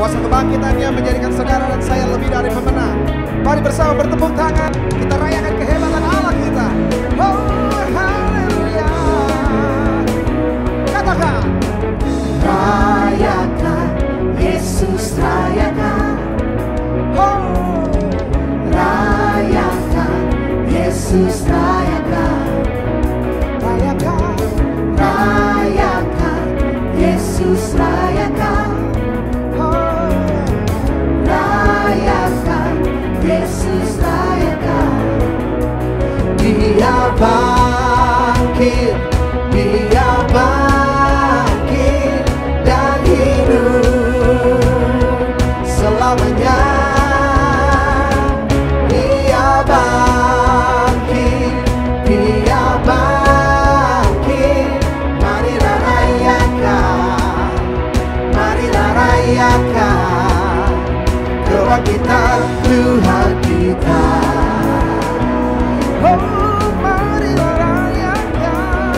Kuasa kebangkitannya menjadikan saudara dan saya lebih dari pemenang. Mari bersama bertepuk tangan, kita rayakan kehebatan Allah kita. Oh, haleluya. Katakan, Rayakan, Yesus rayakan. oh, Rayakan, Yesus rayakan. rayakan, Rayakan, Yesus rayakan. oh, Rayakan, Yesus rayakan. Dia bangkit, Dia bangkit dan hidup selamanya. Dia bangkit, Dia bangkit. Marilah rayakan, marilah rayakan kebangkitan Tuhan kita. oh, marilah rayakan,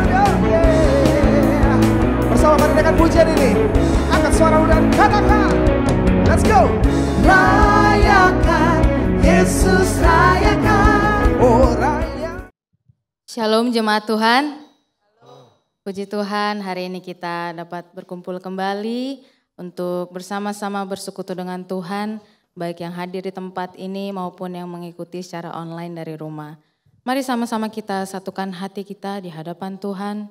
oh yeah. Bersama mari dengan pujian ini, angkat suara dan katakan, let's go. Rayakan, Yesus rayakan. Oh, rayakan. Shalom jemaat Tuhan. Puji Tuhan, hari ini kita dapat berkumpul kembali untuk bersama-sama bersekutu dengan Tuhan, baik yang hadir di tempat ini maupun yang mengikuti secara online dari rumah. Mari sama-sama kita satukan hati kita di hadapan Tuhan.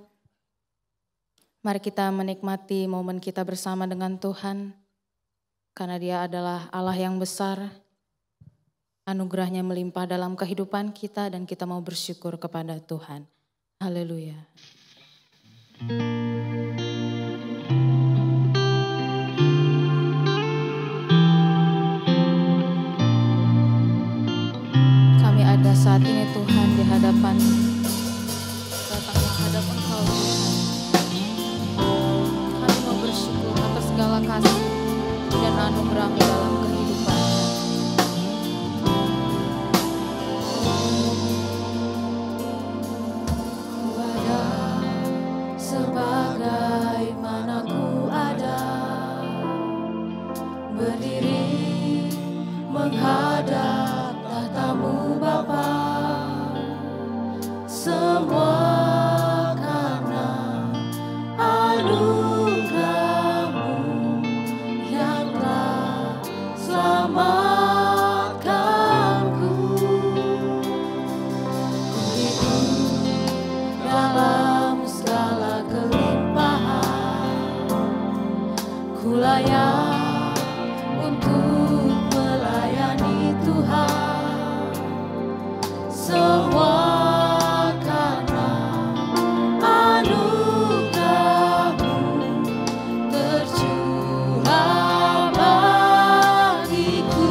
Mari kita menikmati momen kita bersama dengan Tuhan, karena Dia adalah Allah yang besar. Anugerahnya melimpah dalam kehidupan kita dan kita mau bersyukur kepada Tuhan. Haleluya. Kami ada saat ini Tuhan di hadapan, datang menghadap Engkau Tuhan. Kami mau bersyukur atas segala kasih dan anugerah-Mu dalam kehidupan kami. Ku ada sebagaimana ku ada, berdiri menghadap tahta-Mu Bapa. Semua karena anugerah-Mu yang telah selamatkanku. Ku hidup dalam segala kelimpahan, ku layak untuk melayani Tuhan. Semua karena anugerah-Mu tercurah bagiku.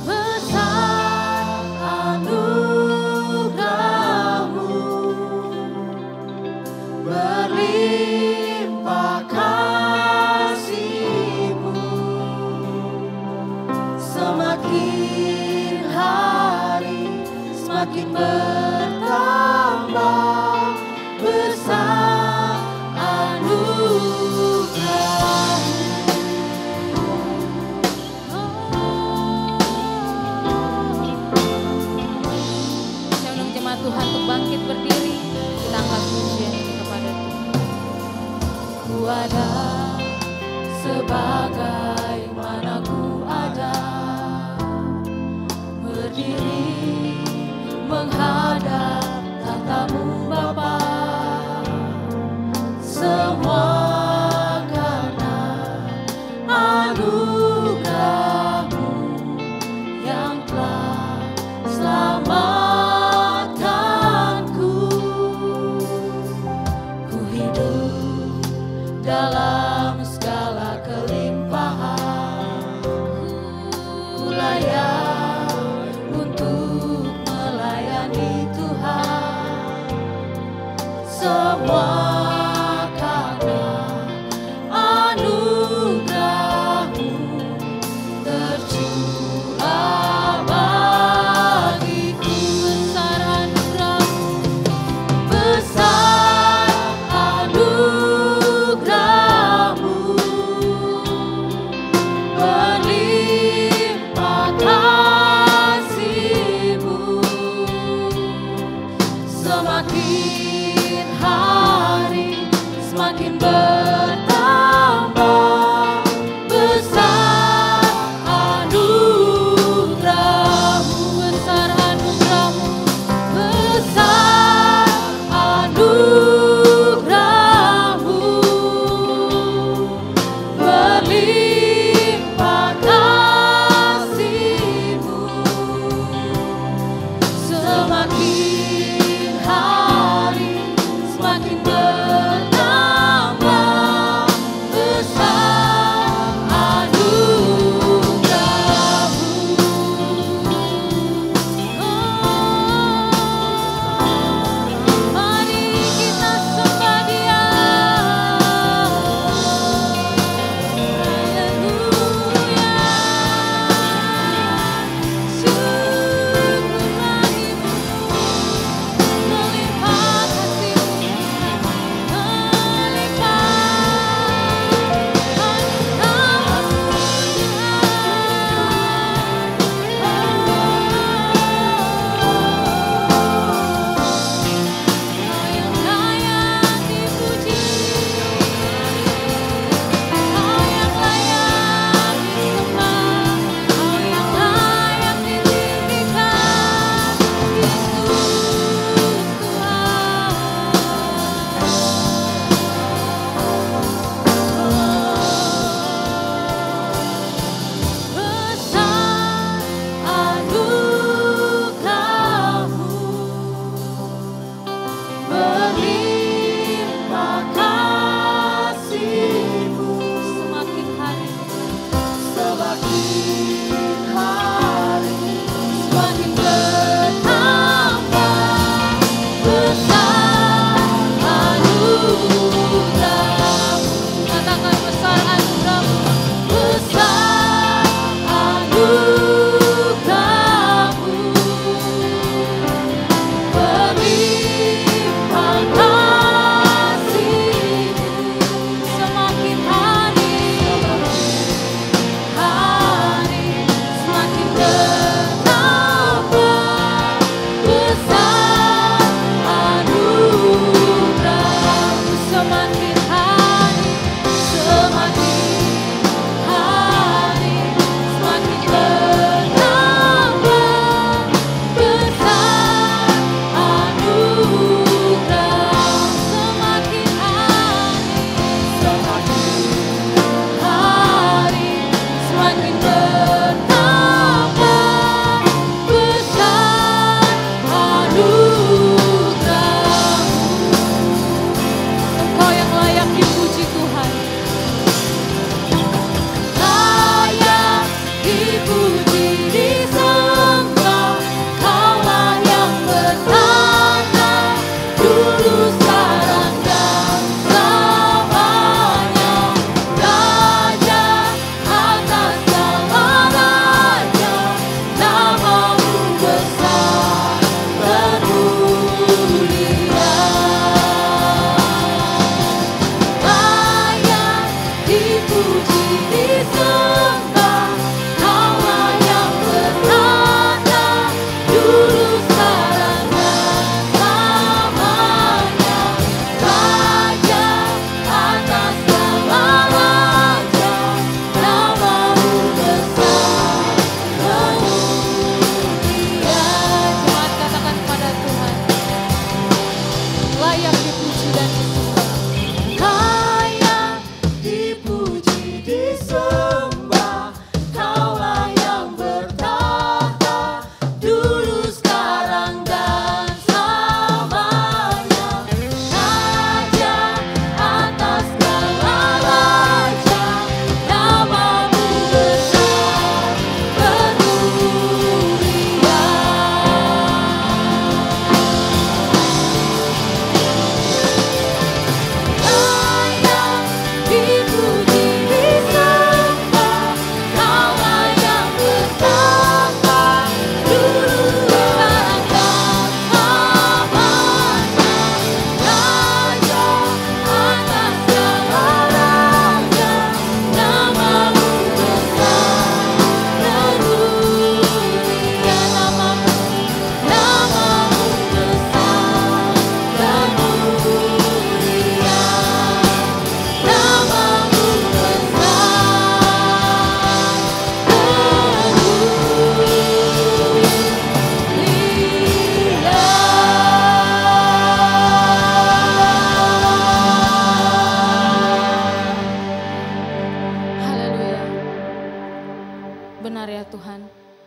Besar anugerah-Mu, berlimpah kasih-Mu. Semakin hari semakin bertambah besar Saya undang jemaat Tuhan untuk bangkit berdiri. Kita angkat pujian ini kepada Tuhan. Ku ada sebagaimana ku ada, berdiri menghadap tahta-Mu Bapa. Semua karena anugerah-Mu yang telah selamatkanku. Ku hidup dalam segala kelimpahan, ku layak untuk melayani Tuhan. Semua karena anugerah-Mu tercurah bagiku. Besar anugerah-Mu, besar anugerah-Mu,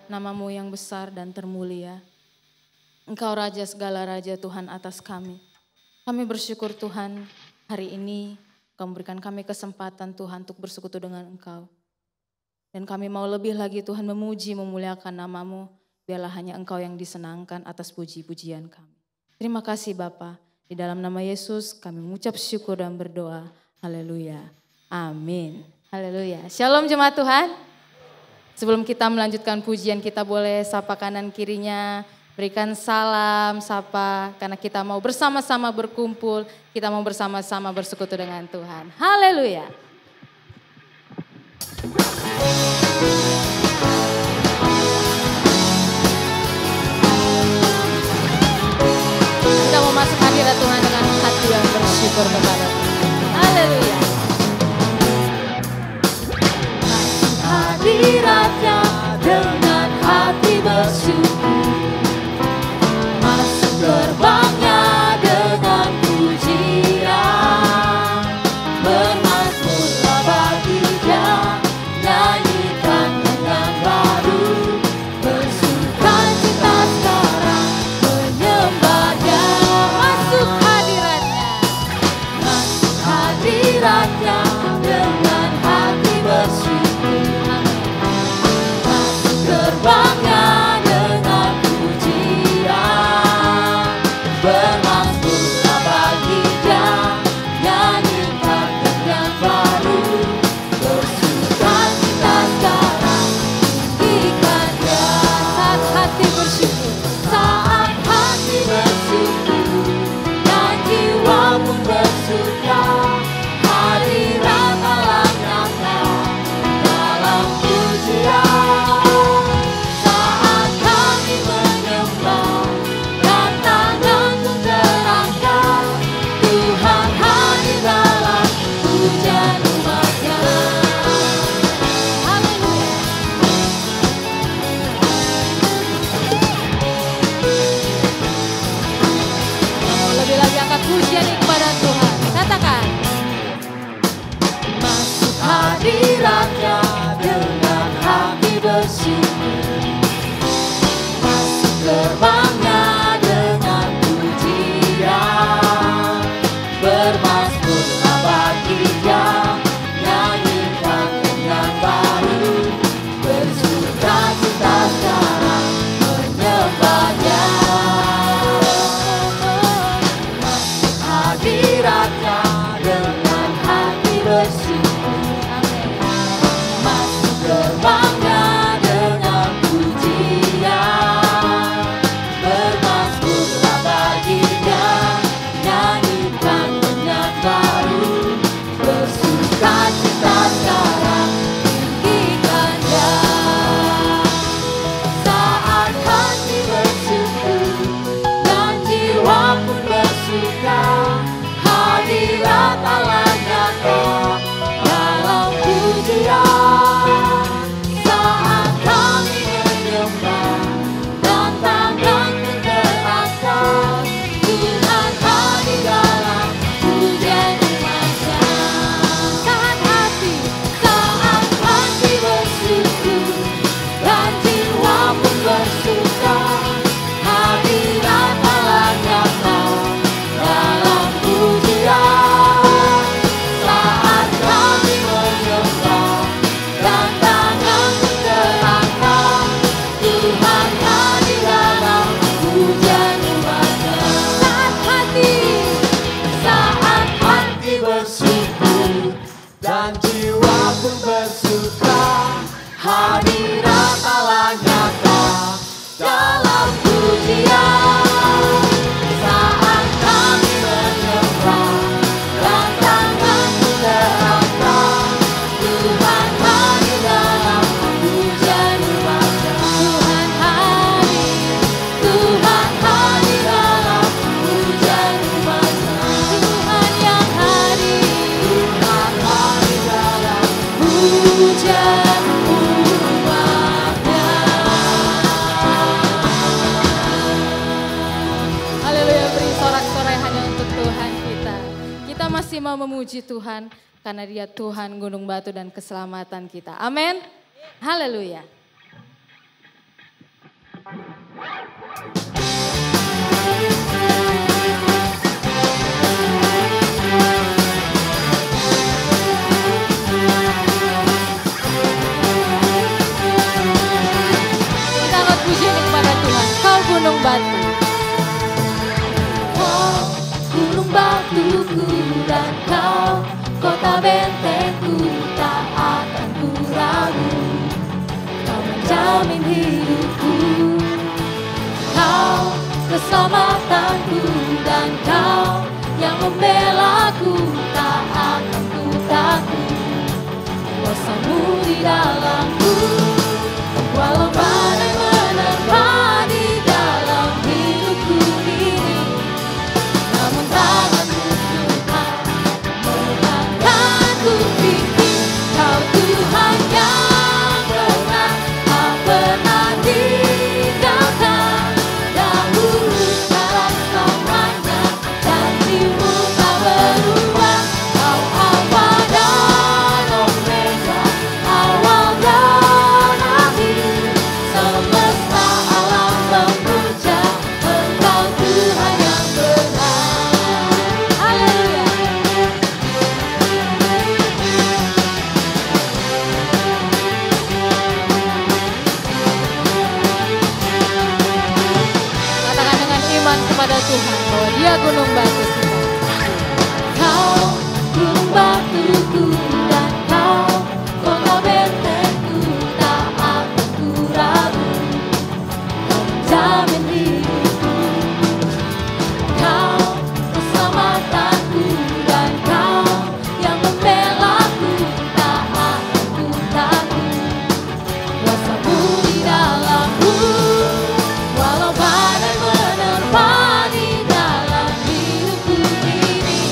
Namamu yang besar dan termulia. Engkau Raja segala Raja, Tuhan atas kami. Kami bersyukur Tuhan, hari ini Kau memberikan kami kesempatan Tuhan untuk bersekutu dengan Engkau. Dan kami mau lebih lagi Tuhan memuji, memuliakan namamu. Biarlah hanya Engkau yang disenangkan atas puji-pujian kami. Terima kasih Bapa. Di dalam nama Yesus kami mengucap syukur dan berdoa. Haleluya. Amin. Haleluya. Shalom jemaat Tuhan. Sebelum kita melanjutkan pujian, kita boleh sapa kanan kirinya, berikan salam, sapa, karena kita mau bersama-sama berkumpul, kita mau bersama-sama bersekutu dengan Tuhan. Haleluya. Kita mau masuk hadirat Tuhan dengan hati yang bersyukur kepada Tuhan. Haleluya. Hadiratnya dengan hati bersyukur, masuk gerbangnya dengan pujian, bermazmurlah bagi Dia, nyanyikan dengan baru, bersukacita sekarang menyembahnya. Masuk hadiratnya, masuk hadiratnya dengan hati bersyukur. Gerbangnya dengan pujian, bermazmurlah bagi Dia, nyanyikan dengan baru, bersukacita sekarang tinggikan Dia. saat hati bersyukur, Saat hati bersyukur dan jiwa pun bersuka, hadirat hidupku dan jiwa pun bersuka. Hadirat Allah nyata dalam pujian saat kami menyembah dan tanganku terangkat. Tuhan hadir dalam pujian umatnya. Tuhan hadir, Tuhan hadir dalam pujian umatnya. Tuhan yang hadir, Tuhan hadir dalam pujian umatnya. Haleluya, beri sorak-sorai hanya untuk Tuhan kita. Kita masih mau memuji Tuhan karena Dia Tuhan gunung batu dan keselamatan kita. Amin. Haleluya. Kita angkat pujian kepada Tuhan. Kau gunung batu. Kau gunung batuku dan kau kota bentengku, tak akan ku ragu. Kau menjamin hidupku, kau keselamatanku dan kau yang membelaku, tak akan ku takut. Kuasamu di dalamku, walau badai menerpa di dalam hidupku ini. Namun tanganmu Tuhan mengangkatku tinggi. Kau Tuhan yang tak pernah tinggalkan. Dahulu sekarang selamanya, janjimu tak berubah. Kau Alfa dan Omega, awal dan akhir. Semesta alam memuja Engkau Tuhan yang benar. Haleluya. Katakan dengan iman kepada Tuhan bahwa Dia gunung batu kita. Kau gunung batuku dan kau kota bentengku, tak akan ku ragu. Kau menjamin hidupku, kau keselamatanku dan kau yang membelaku, tak akan ku takut. Kuasamu di dalamku, walau badai menerpa di dalam hidupku ini.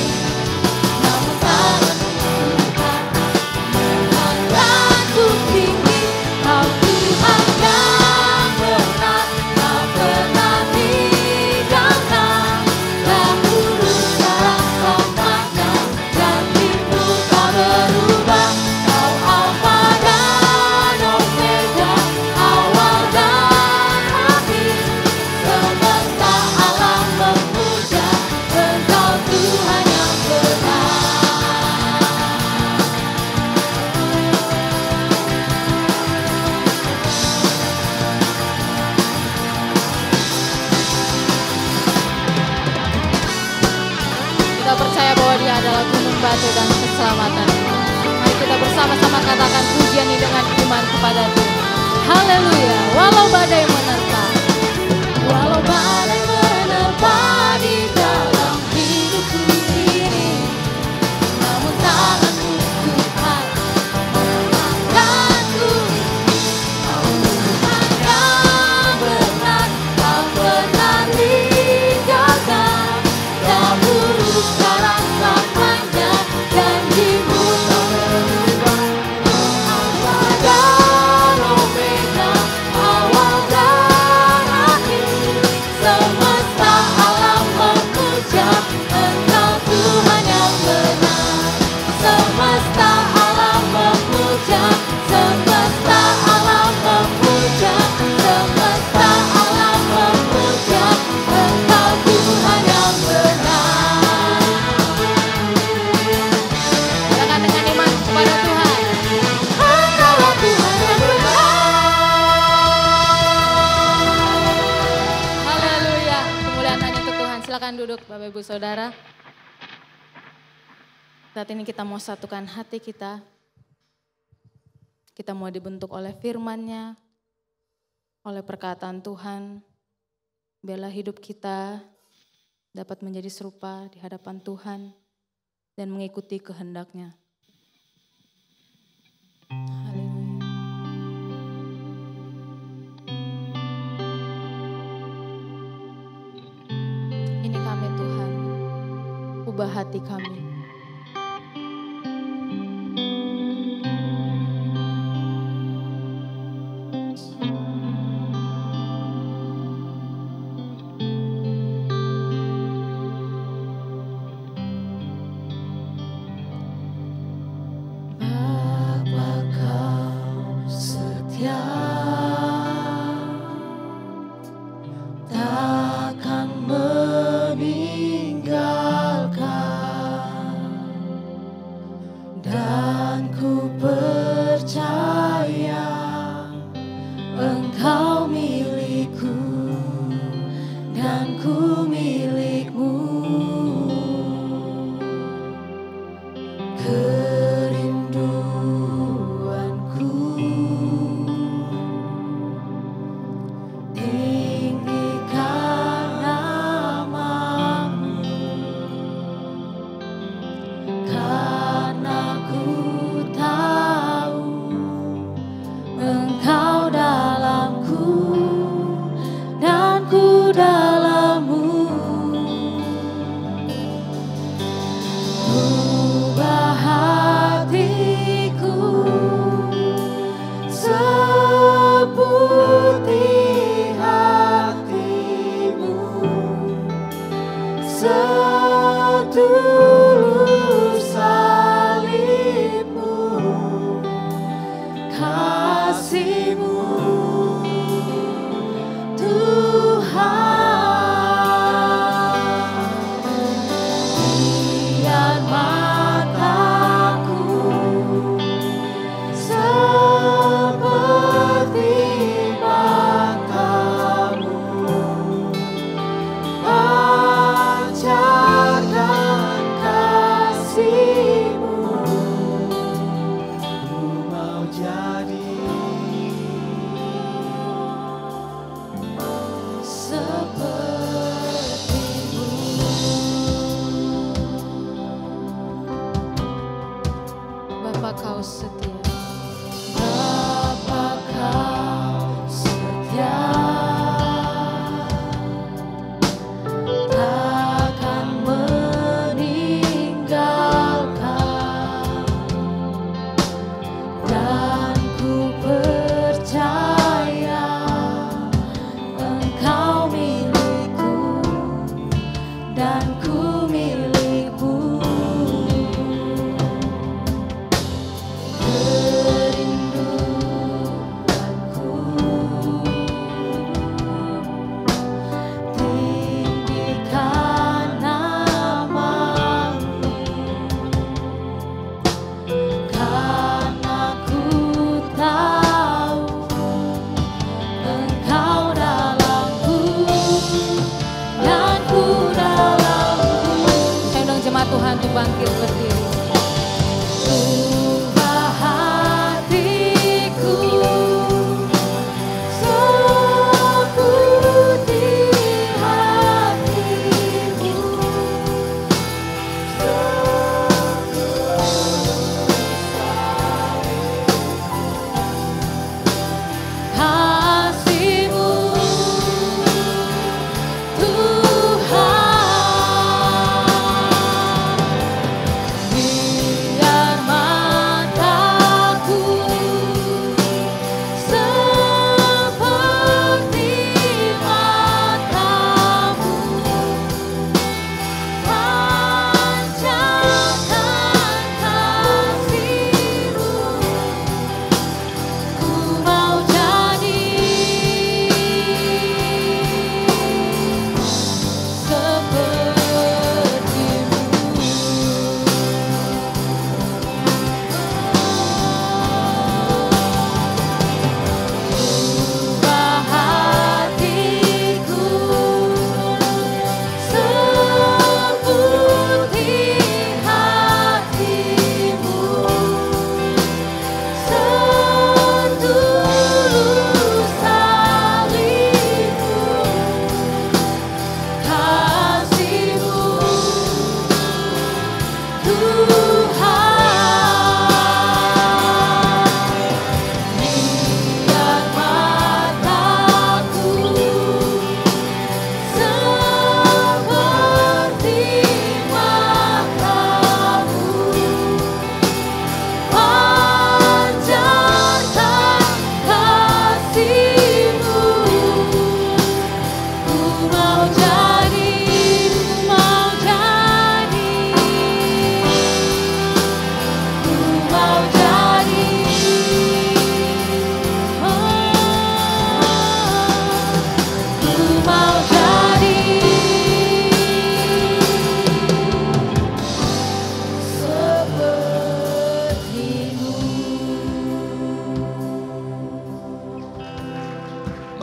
Namun tanganmu Tuhan mengangkatku tinggi. Kau Tuhan yang benar, tak pernah tinggalkan. Dahulu sekarang selamanya, janjimu tak berubah. Kau Alfa dan Omega, awal dan akhir. Semesta alam memuja Engkau Tuhan yang benar. Kita percaya bahwa Dia adalah gunung batu dan keselamatan kita. Mari kita bersama-sama katakan pujian ini dengan iman kepada Tuhan. Haleluya. Walau badai menerpa. Walau badai menerpa di dalam hidupku ini, namun tanganmu Tuhan mengangkatku. Kau Tuhan yang benar, tak pernah tinggalkan. Dahulu sekarang selamanya, janjimu tak berubah. Alfa dan Omega, awal dan akhir. Semesta alam memuja Engkau Tuhan yang benar. Semesta alam memuja, semesta alam memuja, semesta alam memuja Engkau Tuhan yang benar. Katakan dengan iman kepada Tuhan. Engkaulah Tuhan yang benar. Haleluya. Kemuliaan hanya untuk Tuhan. Silakan duduk Bapak Ibu Saudara. Saat ini kita mau satukan hati kita. Kita mau dibentuk oleh firman-Nya, oleh perkataan Tuhan. Biarlah hidup kita dapat menjadi serupa di hadapan Tuhan dan mengikuti kehendak-Nya. Haleluya. Ini kami Tuhan, ubah hati kami.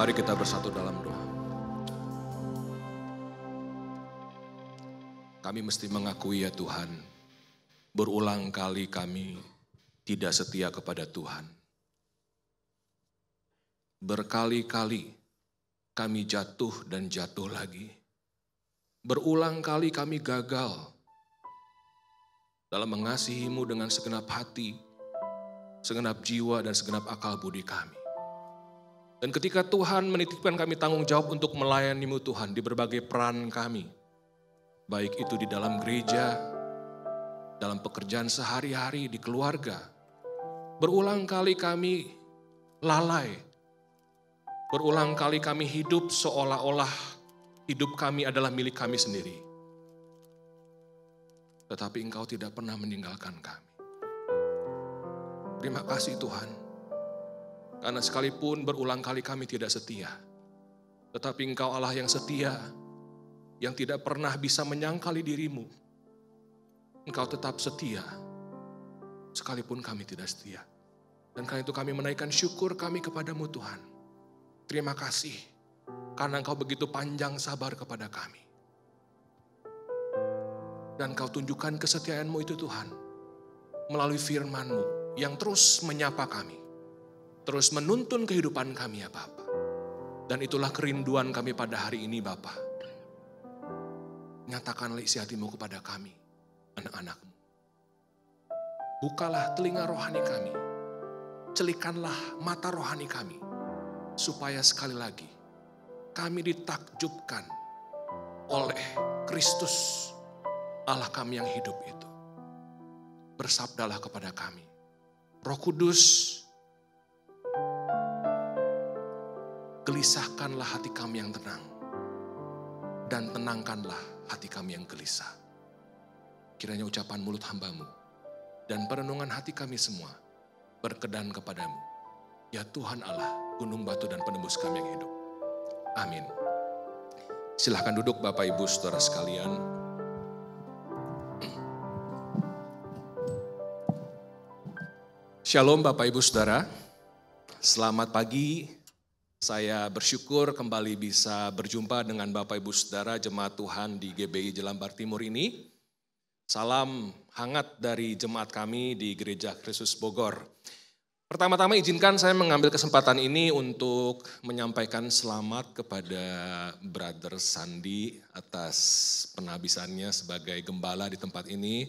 Mari kita bersatu dalam doa. Kami mesti mengakui ya Tuhan, berulang kali kami tidak setia kepada Tuhan. Berkali-kali kami jatuh dan jatuh lagi. Berulang kali kami gagal dalam mengasihi-Mu dengan segenap hati, segenap jiwa dan segenap akal budi kami. Dan ketika Tuhan menitipkan kami tanggung jawab untuk melayani-Mu Tuhan di berbagai peran kami, baik itu di dalam gereja, dalam pekerjaan sehari-hari, di keluarga, berulang kali kami lalai, berulang kali kami hidup seolah-olah hidup kami adalah milik kami sendiri. Tetapi Engkau tidak pernah meninggalkan kami. Terima kasih Tuhan. Karena sekalipun berulang kali kami tidak setia, tetapi Engkau Allah yang setia, yang tidak pernah bisa menyangkali diri-Mu. Engkau tetap setia, sekalipun kami tidak setia. Dan karena itu kami menaikkan syukur kami kepada-Mu Tuhan. Terima kasih, karena Engkau begitu panjang sabar kepada kami. Dan Engkau tunjukkan kesetiaan-Mu itu Tuhan, melalui firman-Mu yang terus menyapa kami. Terus menuntun kehidupan kami ya Bapa. Dan itulah kerinduan kami pada hari ini Bapa. Nyatakanlah isi hati-Mu kepada kami, anak-anak-Mu. Bukalah telinga rohani kami. Celikanlah mata rohani kami. Supaya sekali lagi kami ditakjubkan oleh Kristus, Allah kami yang hidup itu. Bersabdalah kepada kami. Roh Kudus, gelisahkanlah hati kami yang tenang, dan tenangkanlah hati kami yang gelisah. Kiranya ucapan mulut hamba-Mu dan perenungan hati kami semua berkenan kepada-Mu. Ya Tuhan Allah, gunung batu dan penembus kami yang hidup. Amin. Silahkan duduk Bapak Ibu Saudara sekalian. Shalom Bapak Ibu Saudara. Selamat pagi. Saya bersyukur kembali bisa berjumpa dengan Bapak Ibu Saudara Jemaat Tuhan di GBI Jelambar Timur ini. Salam hangat dari jemaat kami di Gereja Kristus Bogor. Pertama-tama izinkan saya mengambil kesempatan ini untuk menyampaikan selamat kepada Brother Sandi atas penghabisannya sebagai gembala di tempat ini.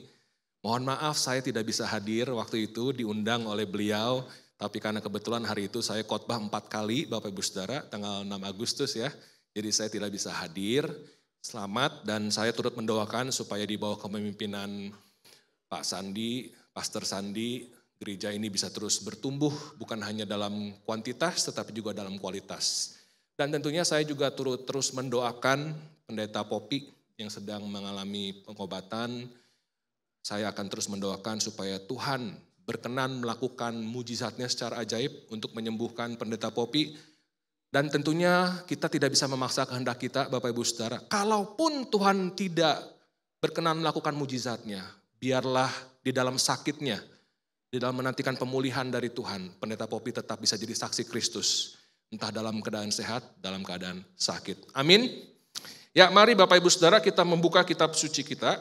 Mohon maaf saya tidak bisa hadir waktu itu, diundang oleh beliau. Tapi karena kebetulan hari itu saya khotbah 4 kali Bapak Ibu Saudara, tanggal 6 Agustus ya. Jadi saya tidak bisa hadir. Selamat dan saya turut mendoakan supaya di bawah kepemimpinan Pak Sandi, Pastor Sandi, gereja ini bisa terus bertumbuh bukan hanya dalam kuantitas tetapi juga dalam kualitas. Dan tentunya saya juga turut terus mendoakan Pendeta Popi yang sedang mengalami pengobatan. Saya akan terus mendoakan supaya Tuhan berkenan melakukan mujizatnya secara ajaib untuk menyembuhkan Pendeta Popi. Dan tentunya kita tidak bisa memaksa kehendak kita Bapak Ibu Saudara. Kalaupun Tuhan tidak berkenan melakukan mujizatnya, biarlah di dalam sakitnya, di dalam menantikan pemulihan dari Tuhan, Pendeta Popi tetap bisa jadi saksi Kristus. Entah dalam keadaan sehat, dalam keadaan sakit. Amin. Ya mari Bapak Ibu Saudara kita membuka kitab suci kita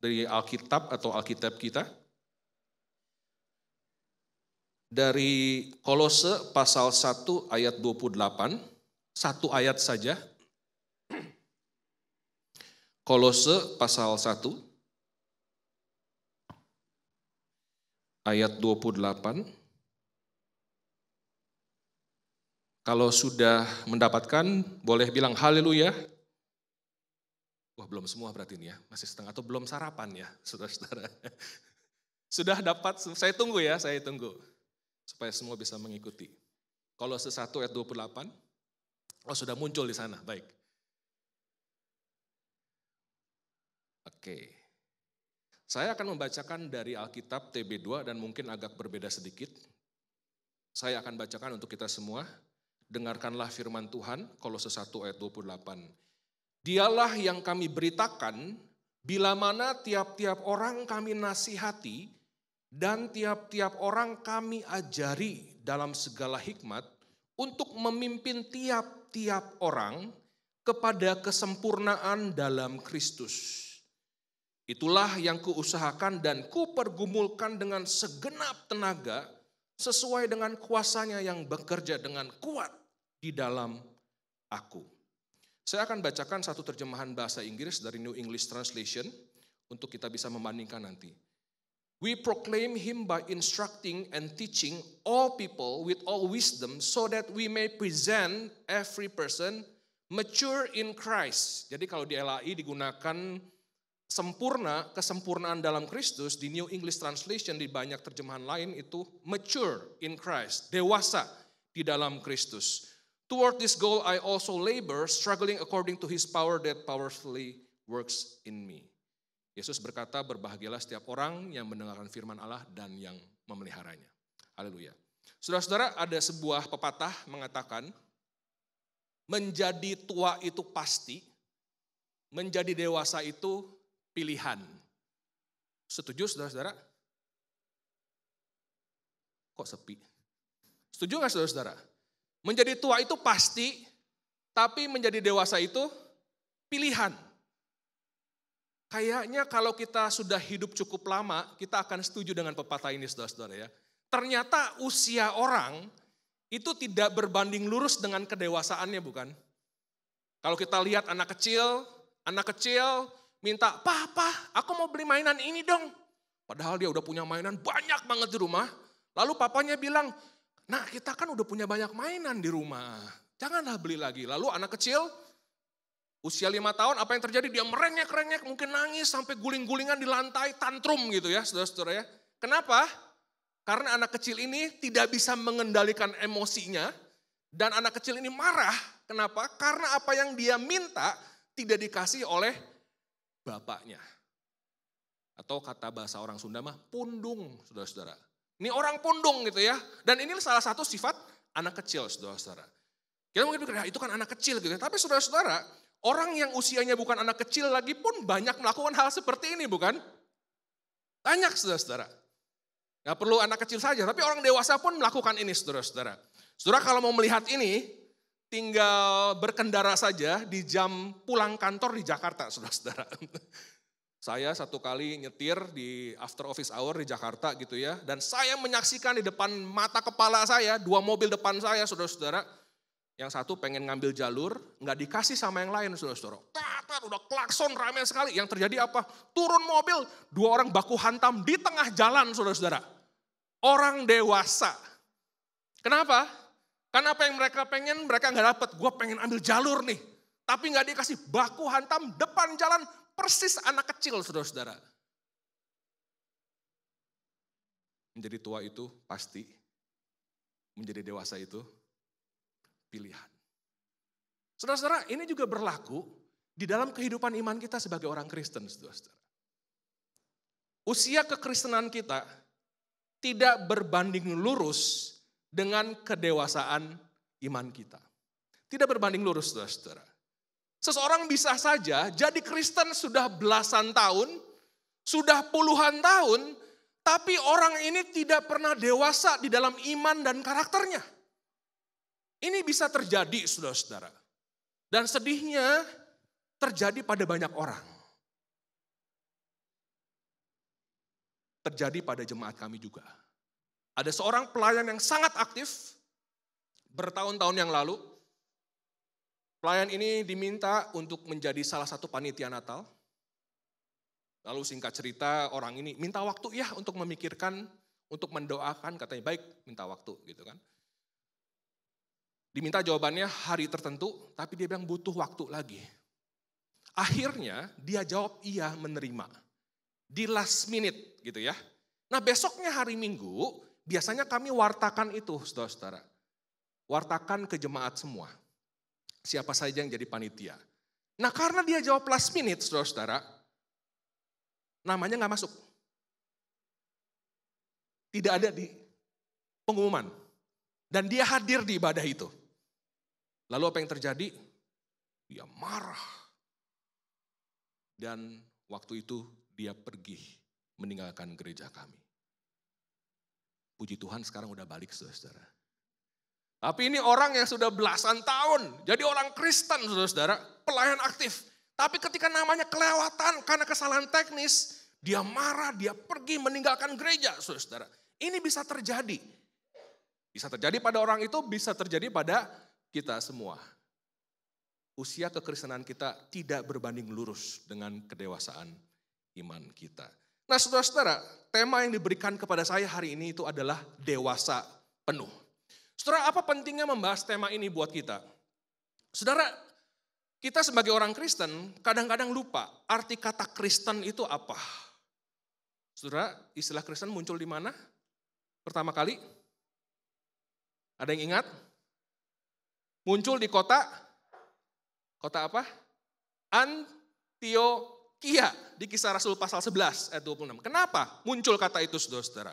dari Alkitab atau Alkitab kita. Dari Kolose pasal 1 ayat 28, satu ayat saja. Kolose pasal 1 ayat 28. Kalau sudah mendapatkan boleh bilang haleluya. Wah belum semua berarti ini ya, masih setengah atau belum sarapan ya saudara-saudara. Sudah dapat, saya tunggu ya, saya tunggu. Supaya semua bisa mengikuti. Kolose 1 ayat 28. Oh sudah muncul di sana, baik. Oke. Saya akan membacakan dari Alkitab TB2 dan mungkin agak berbeda sedikit. Saya akan bacakan untuk kita semua. Dengarkanlah firman Tuhan, Kolose 1 ayat 28. Dialah yang kami beritakan, bila mana tiap-tiap orang kami nasihati, dan tiap-tiap orang kami ajari dalam segala hikmat untuk memimpin tiap-tiap orang kepada kesempurnaan dalam Kristus. Itulah yang kuusahakan dan kupergumulkan dengan segenap tenaga sesuai dengan kuasanya yang bekerja dengan kuat di dalam aku. Saya akan bacakan satu terjemahan bahasa Inggris dari New English Translation untuk kita bisa membandingkan nanti. We proclaim him by instructing and teaching all people with all wisdom so that we may present every person mature in Christ. Jadi kalau di LAI digunakan sempurna, kesempurnaan dalam Kristus, di New English Translation di banyak terjemahan lain itu mature in Christ, dewasa di dalam Kristus. Toward this goal I also labor, struggling according to his power that powerfully works in me. Yesus berkata, berbahagialah setiap orang yang mendengarkan firman Allah dan yang memeliharanya. Haleluya. Saudara-saudara, ada sebuah pepatah mengatakan, menjadi tua itu pasti, menjadi dewasa itu pilihan. Setuju saudara-saudara? Kok sepi? Setuju nggak saudara-saudara? Menjadi tua itu pasti, tapi menjadi dewasa itu pilihan. Kayaknya kalau kita sudah hidup cukup lama, kita akan setuju dengan pepatah ini saudara-saudara ya. Ternyata usia orang itu tidak berbanding lurus dengan kedewasaannya bukan? Kalau kita lihat anak kecil minta, "Papa, aku mau beli mainan ini dong." Padahal dia udah punya mainan banyak banget di rumah. Lalu papanya bilang, "Nah, kita kan udah punya banyak mainan di rumah. Janganlah beli lagi." Lalu anak kecil usia 5 tahun, apa yang terjadi? Dia merengek-rengek, mungkin nangis sampai guling-gulingan di lantai, tantrum gitu ya, saudara-saudara ya. Kenapa? Karena anak kecil ini tidak bisa mengendalikan emosinya, dan anak kecil ini marah. Kenapa? Karena apa yang dia minta tidak dikasih oleh bapaknya. Atau kata bahasa orang Sunda mah, pundung, saudara-saudara. Ini orang pundung gitu ya, dan ini salah satu sifat anak kecil, saudara-saudara. Kita mungkin pikir, itu kan anak kecil gitu ya, tapi saudara-saudara, orang yang usianya bukan anak kecil lagi pun banyak melakukan hal seperti ini bukan? Banyak saudara-saudara. Gak perlu anak kecil saja, tapi orang dewasa pun melakukan ini saudara-saudara. Saudara kalau mau melihat ini, tinggal berkendara saja di jam pulang kantor di Jakarta saudara-saudara. Saya satu kali nyetir di after office hour di Jakarta gitu ya. Dan saya menyaksikan di depan mata kepala saya, 2 mobil depan saya saudara-saudara. Yang satu pengen ngambil jalur, nggak dikasih sama yang lain, saudara-saudara. Udah klakson ramai sekali. Yang terjadi apa? Turun mobil, 2 orang baku hantam di tengah jalan, saudara-saudara. Orang dewasa. Kenapa? Karena apa yang mereka pengen, mereka nggak dapat. Gue pengen ambil jalur nih. Tapi nggak dikasih, baku hantam depan jalan, persis anak kecil, saudara-saudara. Menjadi tua itu pasti. Menjadi dewasa itu pilihan. Saudara-saudara, ini juga berlaku di dalam kehidupan iman kita sebagai orang Kristen, saudara-saudara. Usia kekristenan kita tidak berbanding lurus dengan kedewasaan iman kita. Tidak berbanding lurus, saudara-saudara. Seseorang bisa saja jadi Kristen sudah belasan tahun, sudah puluhan tahun, tapi orang ini tidak pernah dewasa di dalam iman dan karakternya. Ini bisa terjadi, saudara-saudara. Dan sedihnya terjadi pada banyak orang. Terjadi pada jemaat kami juga. Ada seorang pelayan yang sangat aktif bertahun-tahun yang lalu. Pelayan ini diminta untuk menjadi salah satu panitia Natal. Lalu singkat cerita orang ini minta waktu ya untuk memikirkan, untuk mendoakan, katanya baik minta waktu gitu kan. Diminta jawabannya hari tertentu, tapi dia bilang butuh waktu lagi. Akhirnya dia jawab iya menerima. Di last minute gitu ya. Nah besoknya hari Minggu, biasanya kami wartakan itu saudara-saudara. Wartakan ke jemaat semua. Siapa saja yang jadi panitia. Nah karena dia jawab last minute saudara-saudara, namanya gak masuk. Tidak ada di pengumuman. Dan dia hadir di ibadah itu. Lalu apa yang terjadi? Dia marah. Dan waktu itu dia pergi meninggalkan gereja kami. Puji Tuhan sekarang udah balik saudara-saudara. Tapi ini orang yang sudah belasan tahun, jadi orang Kristen saudara-saudara, pelayan aktif. Tapi ketika namanya kelewatan karena kesalahan teknis, dia marah, dia pergi meninggalkan gereja saudara-saudara. Ini bisa terjadi. Bisa terjadi pada orang itu, bisa terjadi pada kita semua. Usia kekristenan kita tidak berbanding lurus dengan kedewasaan iman kita. Nah saudara-saudara, tema yang diberikan kepada saya hari ini itu adalah dewasa penuh. Saudara, apa pentingnya membahas tema ini buat kita? Saudara, kita sebagai orang Kristen kadang-kadang lupa arti kata Kristen itu apa. Saudara, istilah Kristen muncul di mana? Pertama kali? Ada yang ingat? Muncul di kota apa? Antioquia, di Kisah Rasul pasal 11 ayat 26. Kenapa muncul kata itu saudara-saudara?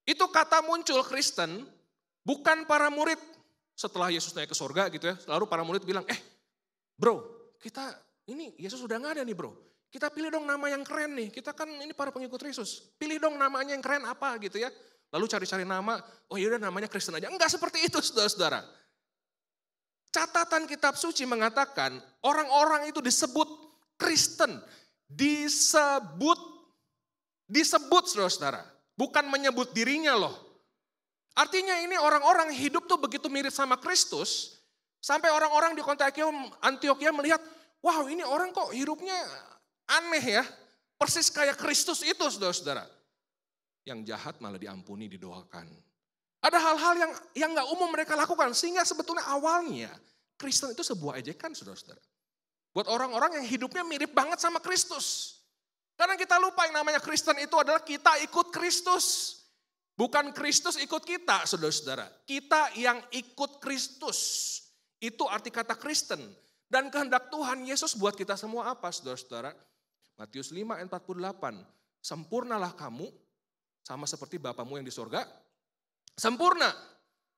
Itu kata muncul Kristen bukan para murid setelah Yesus naik ke sorga gitu ya. Lalu para murid bilang, bro, kita ini Yesus udah gak ada nih bro. Kita pilih dong nama yang keren nih, kita kan ini para pengikut Yesus. Pilih dong namanya yang keren apa gitu ya. Lalu cari-cari nama, oh yaudah namanya Kristen aja. Enggak seperti itu saudara-saudara. Catatan kitab suci mengatakan orang-orang itu disebut Kristen. Disebut saudara-saudara. Bukan menyebut dirinya loh. Artinya ini orang-orang hidup tuh begitu mirip sama Kristus. Sampai orang-orang di kota Antioquia melihat, wow ini orang kok hidupnya aneh ya. Persis kayak Kristus itu saudara-saudara. Yang jahat malah diampuni, didoakan. Ada hal-hal yang gak umum mereka lakukan. Sehingga sebetulnya awalnya Kristen itu sebuah ejekan saudara-saudara. Buat orang-orang yang hidupnya mirip banget sama Kristus. Karena kita lupa yang namanya Kristen itu adalah kita ikut Kristus. Bukan Kristus ikut kita saudara-saudara. Kita yang ikut Kristus. Itu arti kata Kristen. Dan kehendak Tuhan Yesus buat kita semua apa saudara-saudara? Matius 5 ayat 48. Sempurnalah kamu sama seperti Bapamu yang di sorga. Sempurna.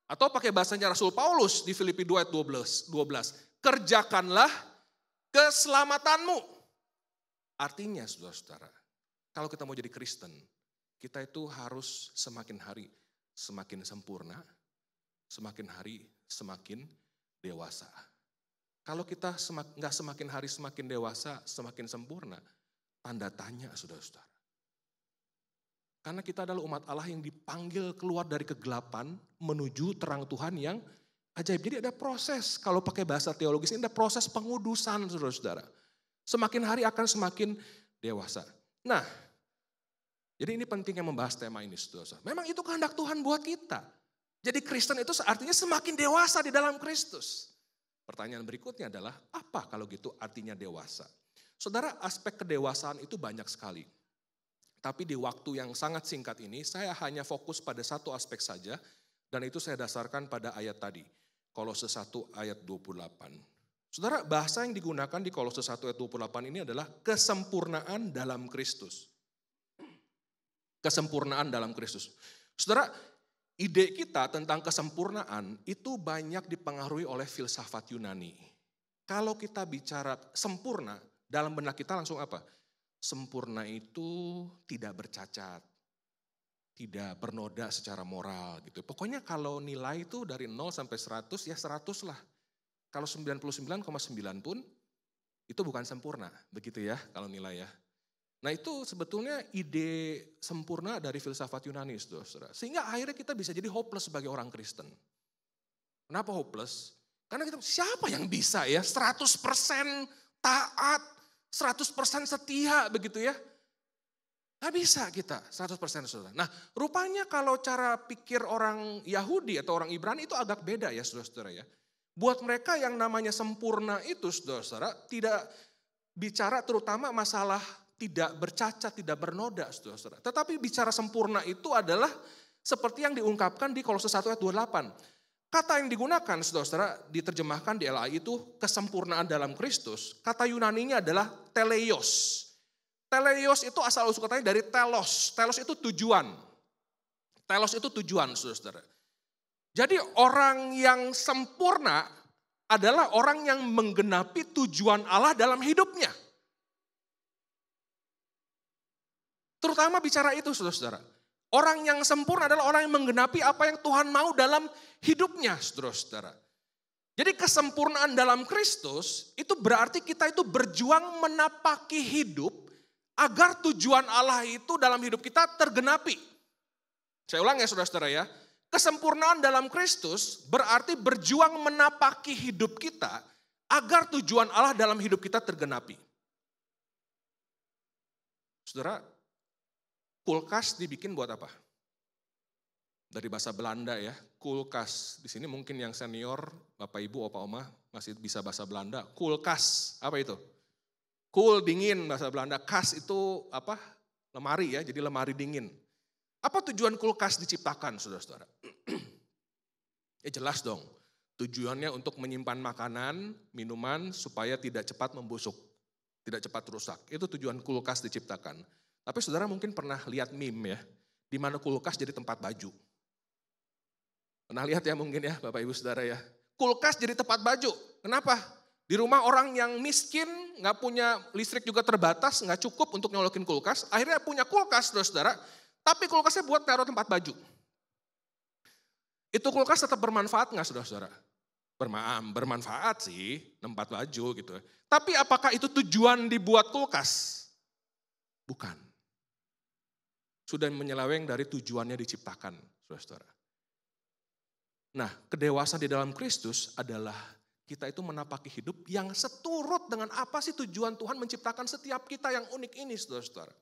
Atau pakai bahasanya Rasul Paulus di Filipi 2 ayat 12. Kerjakanlah keselamatanmu. Artinya saudara-saudara, kalau kita mau jadi Kristen, kita itu harus semakin hari semakin sempurna, semakin hari semakin dewasa. Kalau kita nggak semakin hari semakin dewasa, semakin sempurna, tanda tanya saudara-saudara. Karena kita adalah umat Allah yang dipanggil keluar dari kegelapan menuju terang Tuhan yang ajaib. Jadi ada proses, kalau pakai bahasa teologis ini ada proses pengudusan saudara-saudara. Semakin hari akan semakin dewasa. Nah, jadi ini pentingnya membahas tema ini saudara-saudara. Memang itu kehendak Tuhan buat kita. Jadi Kristen itu artinya semakin dewasa di dalam Kristus. Pertanyaan berikutnya adalah, apa kalau gitu artinya dewasa? Saudara, aspek kedewasaan itu banyak sekali. Tapi di waktu yang sangat singkat ini, saya hanya fokus pada satu aspek saja, dan itu saya dasarkan pada ayat tadi, Kolose 1 ayat 28. Saudara, bahasa yang digunakan di Kolose 1 ayat 28 ini adalah kesempurnaan dalam Kristus. Kesempurnaan dalam Kristus. Saudara, ide kita tentang kesempurnaan itu banyak dipengaruhi oleh filsafat Yunani. Kalau kita bicara sempurna, dalam benak kita langsung apa? Sempurna itu tidak bercacat, tidak bernoda secara moral gitu. Pokoknya kalau nilai itu dari 0 sampai 100 ya 100 lah. Kalau 99,9 pun itu bukan sempurna, begitu ya kalau nilai ya. Nah itu sebetulnya ide sempurna dari filsafat Yunani saudara. Sehingga akhirnya kita bisa jadi hopeless sebagai orang Kristen. Kenapa hopeless? Karena kita siapa yang bisa ya 100% taat, 100% setia begitu ya. Gak bisa kita 100% saudara. Nah rupanya kalau cara pikir orang Yahudi atau orang Ibrani itu agak beda ya saudara-saudara ya. Buat mereka yang namanya sempurna itu saudara-saudara tidak bicara terutama masalah tidak bercacat, tidak bernoda saudara-saudara. Tetapi bicara sempurna itu adalah seperti yang diungkapkan di Kolose 1 ayat 28. Kata yang digunakan saudara-saudara diterjemahkan di LAI itu kesempurnaan dalam Kristus. Kata Yunaninya adalah teleios. Teleios itu asal usul katanya dari telos. Telos itu tujuan. Telos itu tujuan saudara-saudara. Jadi orang yang sempurna adalah orang yang menggenapi tujuan Allah dalam hidupnya. Terutama bicara itu saudara-saudara. Orang yang sempurna adalah orang yang menggenapi apa yang Tuhan mau dalam hidupnya, saudara-saudara. Jadi kesempurnaan dalam Kristus itu berarti kita itu berjuang menapaki hidup agar tujuan Allah itu dalam hidup kita tergenapi. Saya ulang ya saudara-saudara ya. Kesempurnaan dalam Kristus berarti berjuang menapaki hidup kita agar tujuan Allah dalam hidup kita tergenapi. Saudara, kulkas dibikin buat apa? Dari bahasa Belanda ya, kulkas. Di sini mungkin yang senior, Bapak Ibu, Opa Oma masih bisa bahasa Belanda. Kulkas, apa itu? Cool, dingin bahasa Belanda. Kas itu apa? Lemari ya, jadi lemari dingin. Apa tujuan kulkas diciptakan, saudara-saudara? Ya jelas dong, tujuannya untuk menyimpan makanan, minuman supaya tidak cepat membusuk, tidak cepat rusak. Itu tujuan kulkas diciptakan. Tapi saudara mungkin pernah lihat meme ya, di mana kulkas jadi tempat baju. Pernah lihat ya mungkin ya Bapak Ibu Saudara ya. Kulkas jadi tempat baju. Kenapa? Di rumah orang yang miskin, nggak punya listrik juga terbatas, nggak cukup untuk nyolokin kulkas. Akhirnya punya kulkas saudara, tapi kulkasnya buat taruh tempat baju. Itu kulkas tetap bermanfaat nggak saudara-saudara? Bermanfaat sih, tempat baju gitu. Tapi apakah itu tujuan dibuat kulkas? Bukan. Sudah menyeleweng dari tujuannya diciptakan, saudara-saudara. Nah, kedewasaan di dalam Kristus adalah kita itu menapaki hidup yang seturut dengan apa sih tujuan Tuhan menciptakan setiap kita yang unik ini, saudara-saudara.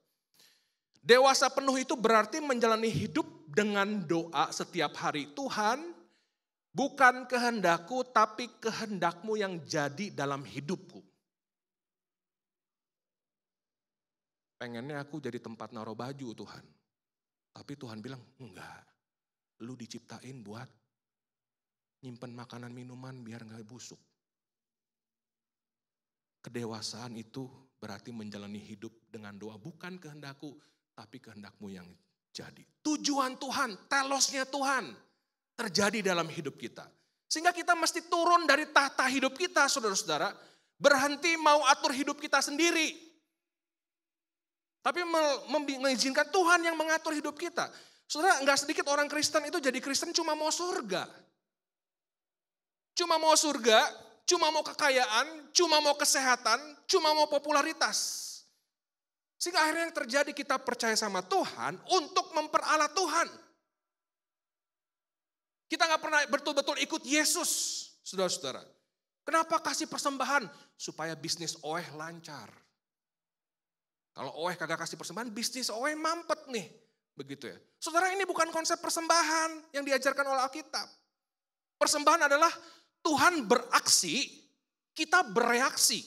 Dewasa penuh itu berarti menjalani hidup dengan doa setiap hari. Tuhan, bukan kehendakku, tapi kehendakmu yang jadi dalam hidupku. Pengennya aku jadi tempat naruh baju Tuhan. Tapi Tuhan bilang, enggak. Lu diciptain buat nyimpen makanan minuman biar gak busuk. Kedewasaan itu berarti menjalani hidup dengan doa. Bukan kehendakku, tapi kehendakmu yang jadi. Tujuan Tuhan, telosnya Tuhan terjadi dalam hidup kita. Sehingga kita mesti turun dari tahta hidup kita, saudara-saudara. Berhenti mau atur hidup kita sendiri. Tapi mengizinkan Tuhan yang mengatur hidup kita. Saudara, enggak sedikit orang Kristen itu jadi Kristen cuma mau surga. Cuma mau surga, cuma mau kekayaan, cuma mau kesehatan, cuma mau popularitas. Sehingga akhirnya yang terjadi kita percaya sama Tuhan untuk memperalat Tuhan. Kita gak pernah betul-betul ikut Yesus, saudara-saudara. Kenapa kasih persembahan? Supaya bisnis Oeh lancar. Kalau Oeh kagak kasih persembahan, bisnis Oeh mampet nih. Begitu ya. Saudara, ini bukan konsep persembahan yang diajarkan oleh Alkitab. Persembahan adalah Tuhan beraksi, kita bereaksi.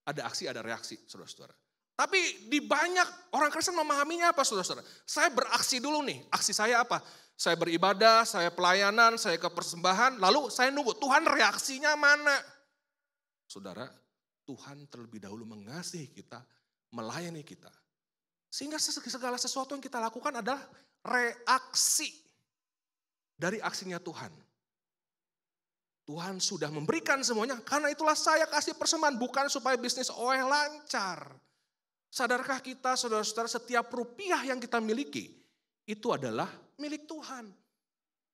Ada aksi, ada reaksi, saudara-saudara. Tapi di banyak orang Kristen memahaminya apa, saudara-saudara? Saya beraksi dulu nih, aksi saya apa? Saya beribadah, saya pelayanan, saya ke persembahan, lalu saya nunggu Tuhan reaksinya mana? Saudara, Tuhan terlebih dahulu mengasihi kita, melayani kita. Sehingga segala sesuatu yang kita lakukan adalah reaksi dari aksinya Tuhan. Tuhan sudah memberikan semuanya, karena itulah saya kasih persembahan, bukan supaya bisnis Oeh lancar. Sadarkah kita, saudara-saudara, setiap rupiah yang kita miliki, itu adalah milik Tuhan.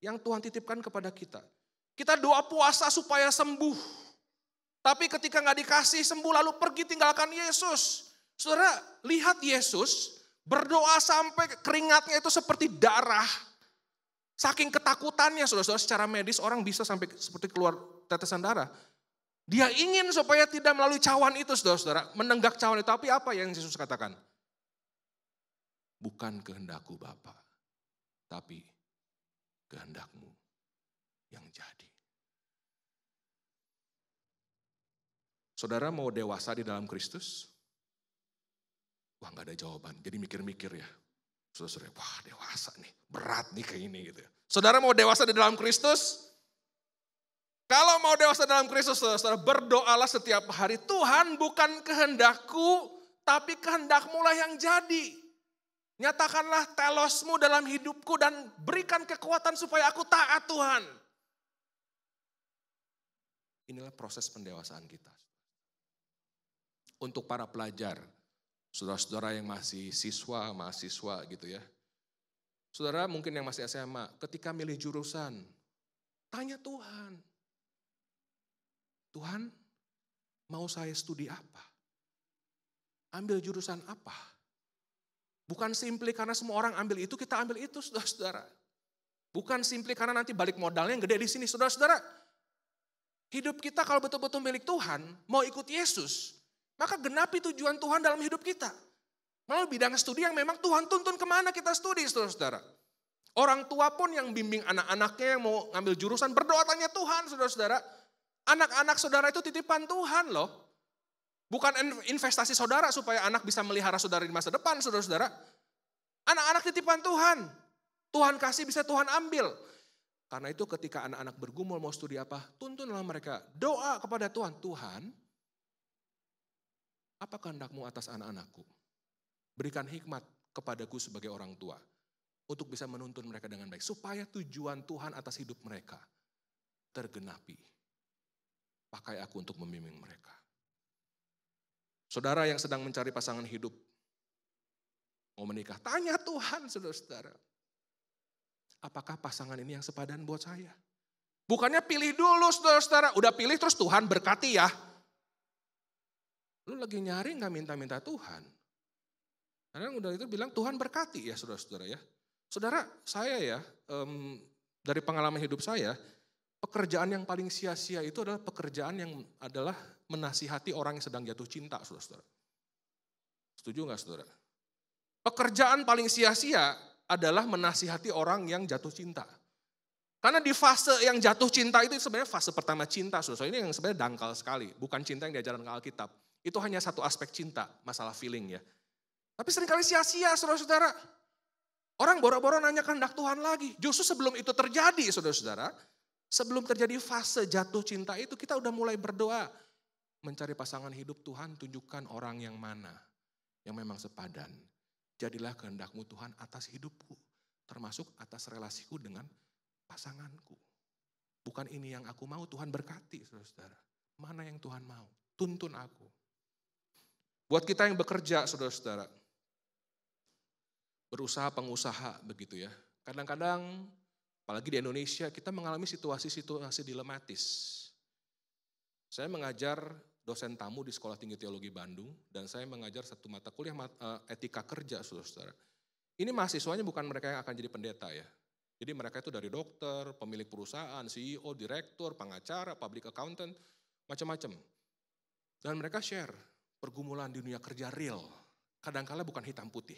Yang Tuhan titipkan kepada kita. Kita doa puasa supaya sembuh. Tapi ketika gak dikasih sembuh, lalu pergi tinggalkan Yesus. Saudara, lihat Yesus berdoa sampai keringatnya itu seperti darah. Saking ketakutannya, saudara-saudara, secara medis orang bisa sampai seperti keluar tetesan darah. Dia ingin supaya tidak melalui cawan itu, saudara-saudara, menenggak cawan itu. Tapi apa yang Yesus katakan? Bukan kehendakku Bapa, tapi kehendakmu yang jadi. Saudara mau dewasa di dalam Kristus? Wah, gak ada jawaban, jadi mikir-mikir ya. Saudara-saudara, wah dewasa nih, berat nih kayak ini gitu. Saudara mau dewasa di dalam Kristus? Kalau mau dewasa dalam Kristus, saudara, berdoalah setiap hari. Tuhan, bukan kehendakku, tapi kehendakmu lah yang jadi. Nyatakanlah telosmu dalam hidupku dan berikan kekuatan supaya aku taat Tuhan. Inilah proses pendewasaan kita. Untuk para pelajar, saudara-saudara yang masih siswa, mahasiswa gitu ya. Saudara mungkin yang masih SMA, ketika milih jurusan, tanya Tuhan. Tuhan, mau saya studi apa? Ambil jurusan apa? Bukan simply karena semua orang ambil itu, kita ambil itu, saudara-saudara. Bukan simply karena nanti balik modalnya yang gede di sini, saudara-saudara. Hidup kita kalau betul-betul milik Tuhan, mau ikut Yesus, maka genapi tujuan Tuhan dalam hidup kita. Melalui bidang studi yang memang Tuhan tuntun kemana kita studi, saudara-saudara. Orang tua pun yang bimbing anak-anaknya yang mau ngambil jurusan, berdoa tanya Tuhan, saudara-saudara. Anak-anak saudara itu titipan Tuhan loh. Bukan investasi saudara supaya anak bisa melihara saudara di masa depan, saudara-saudara. Anak-anak titipan Tuhan. Tuhan kasih bisa Tuhan ambil. Karena itu ketika anak-anak bergumul mau studi apa, tuntunlah mereka. Doa kepada Tuhan. Tuhan, apa kehendak-Mu atas anak-anakku? Berikan hikmat kepadaku sebagai orang tua. Untuk bisa menuntun mereka dengan baik. Supaya tujuan Tuhan atas hidup mereka tergenapi. Pakai aku untuk membimbing mereka. Saudara yang sedang mencari pasangan hidup. Mau menikah. Tanya Tuhan, saudara-saudara. Apakah pasangan ini yang sepadan buat saya? Bukannya pilih dulu, saudara-saudara. Udah pilih terus Tuhan berkati ya. Lu lagi nyari gak minta-minta Tuhan. Karena udah itu bilang Tuhan berkati ya saudara-saudara ya. Saudara saya ya, dari pengalaman hidup saya, pekerjaan yang paling sia-sia itu adalah pekerjaan yang adalah menasihati orang yang sedang jatuh cinta, saudara-saudara. Setuju nggak saudara? Pekerjaan paling sia-sia adalah menasihati orang yang jatuh cinta. Karena di fase yang jatuh cinta itu sebenarnya fase pertama cinta, saudara. Ini yang sebenarnya dangkal sekali, bukan cinta yang diajarkan Alkitab. Itu hanya satu aspek cinta, masalah feeling ya. Tapi seringkali sia-sia, saudara-saudara. Orang boro-boro nanya kehendak Tuhan lagi. Justru sebelum itu terjadi, saudara-saudara. Sebelum terjadi fase jatuh cinta itu, kita udah mulai berdoa. Mencari pasangan hidup, Tuhan tunjukkan orang yang mana. Yang memang sepadan. Jadilah kehendak-Mu Tuhan atas hidupku. Termasuk atas relasiku dengan pasanganku. Bukan ini yang aku mau, Tuhan berkati, saudara-saudara. Mana yang Tuhan mau? Tuntun aku. Buat kita yang bekerja, saudara-saudara. Berusaha pengusaha begitu ya. Kadang-kadang apalagi di Indonesia kita mengalami situasi-situasi dilematis. Saya mengajar dosen tamu di Sekolah Tinggi Teologi Bandung dan saya mengajar satu mata kuliah etika kerja, saudara-saudara. Ini mahasiswanya bukan mereka yang akan jadi pendeta ya. Jadi mereka itu dari dokter, pemilik perusahaan, CEO, direktur, pengacara, public accountant, macam-macam. Dan mereka share pergumulan di dunia kerja real. Kadang-kala bukan hitam putih.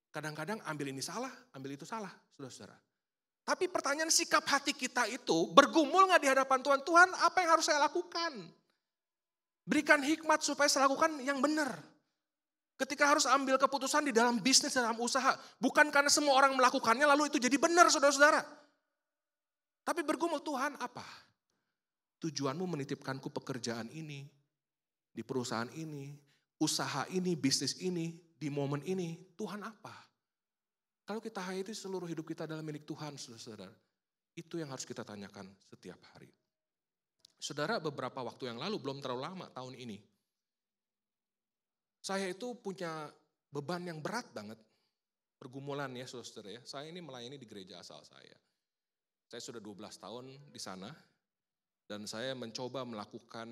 Kadang-kadang ambil ini salah, ambil itu salah, saudara-saudara. Tapi pertanyaan sikap hati kita itu bergumul gak di hadapan Tuhan? Tuhan, apa yang harus saya lakukan? Berikan hikmat supaya saya lakukan yang benar. Ketika harus ambil keputusan di dalam bisnis, dalam usaha. Bukan karena semua orang melakukannya lalu itu jadi benar, saudara-saudara. Tapi bergumul, Tuhan apa? Tujuanmu menitipkanku pekerjaan ini, di perusahaan ini, usaha ini, bisnis ini, di momen ini, Tuhan apa? Kalau kita hayati seluruh hidup kita adalah milik Tuhan, saudara-saudara. Itu yang harus kita tanyakan setiap hari. Saudara, beberapa waktu yang lalu, belum terlalu lama tahun ini. Saya itu punya beban yang berat banget. Pergumulan ya, saudara-saudara ya. Saya ini melayani di gereja asal saya. Saya sudah 12 tahun di sana. Dan saya mencoba melakukan,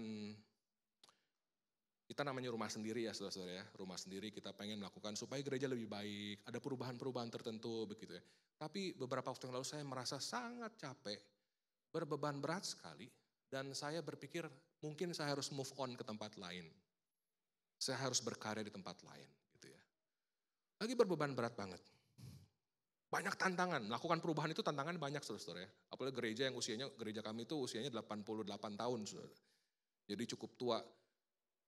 kita namanya rumah sendiri ya saudara-saudara ya. Rumah sendiri kita pengen melakukan supaya gereja lebih baik. Ada perubahan-perubahan tertentu begitu ya. Tapi beberapa waktu yang lalu saya merasa sangat capek. Berbeban berat sekali. Dan saya berpikir mungkin saya harus move on ke tempat lain. Saya harus berkarya di tempat lain gitu ya. Lagi berbeban berat banget. Banyak tantangan. Melakukan perubahan itu tantangan banyak saudara-saudara ya. Apalagi gereja yang usianya, gereja kami itu usianya 88 tahun saudara. Jadi cukup tua.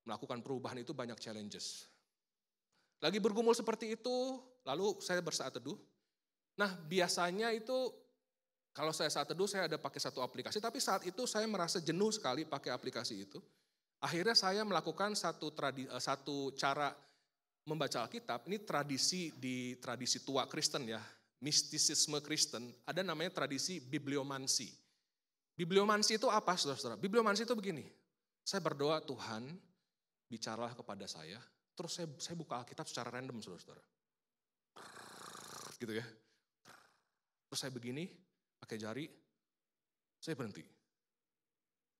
Melakukan perubahan itu banyak challenges. Lagi bergumul seperti itu, lalu saya bersaat teduh. Nah biasanya itu, kalau saya saat teduh saya ada pakai satu aplikasi, tapi saat itu saya merasa jenuh sekali pakai aplikasi itu. Akhirnya saya melakukan satu cara membaca Alkitab, ini tradisi tua Kristen ya, mistisisme Kristen, ada namanya tradisi bibliomansi. Bibliomansi itu apa saudara-saudara? Bibliomansi itu begini, saya berdoa Tuhan, bicaralah kepada saya, terus saya buka Alkitab secara random saudara-saudara. Gitu ya. Terus saya begini, pakai jari, saya berhenti.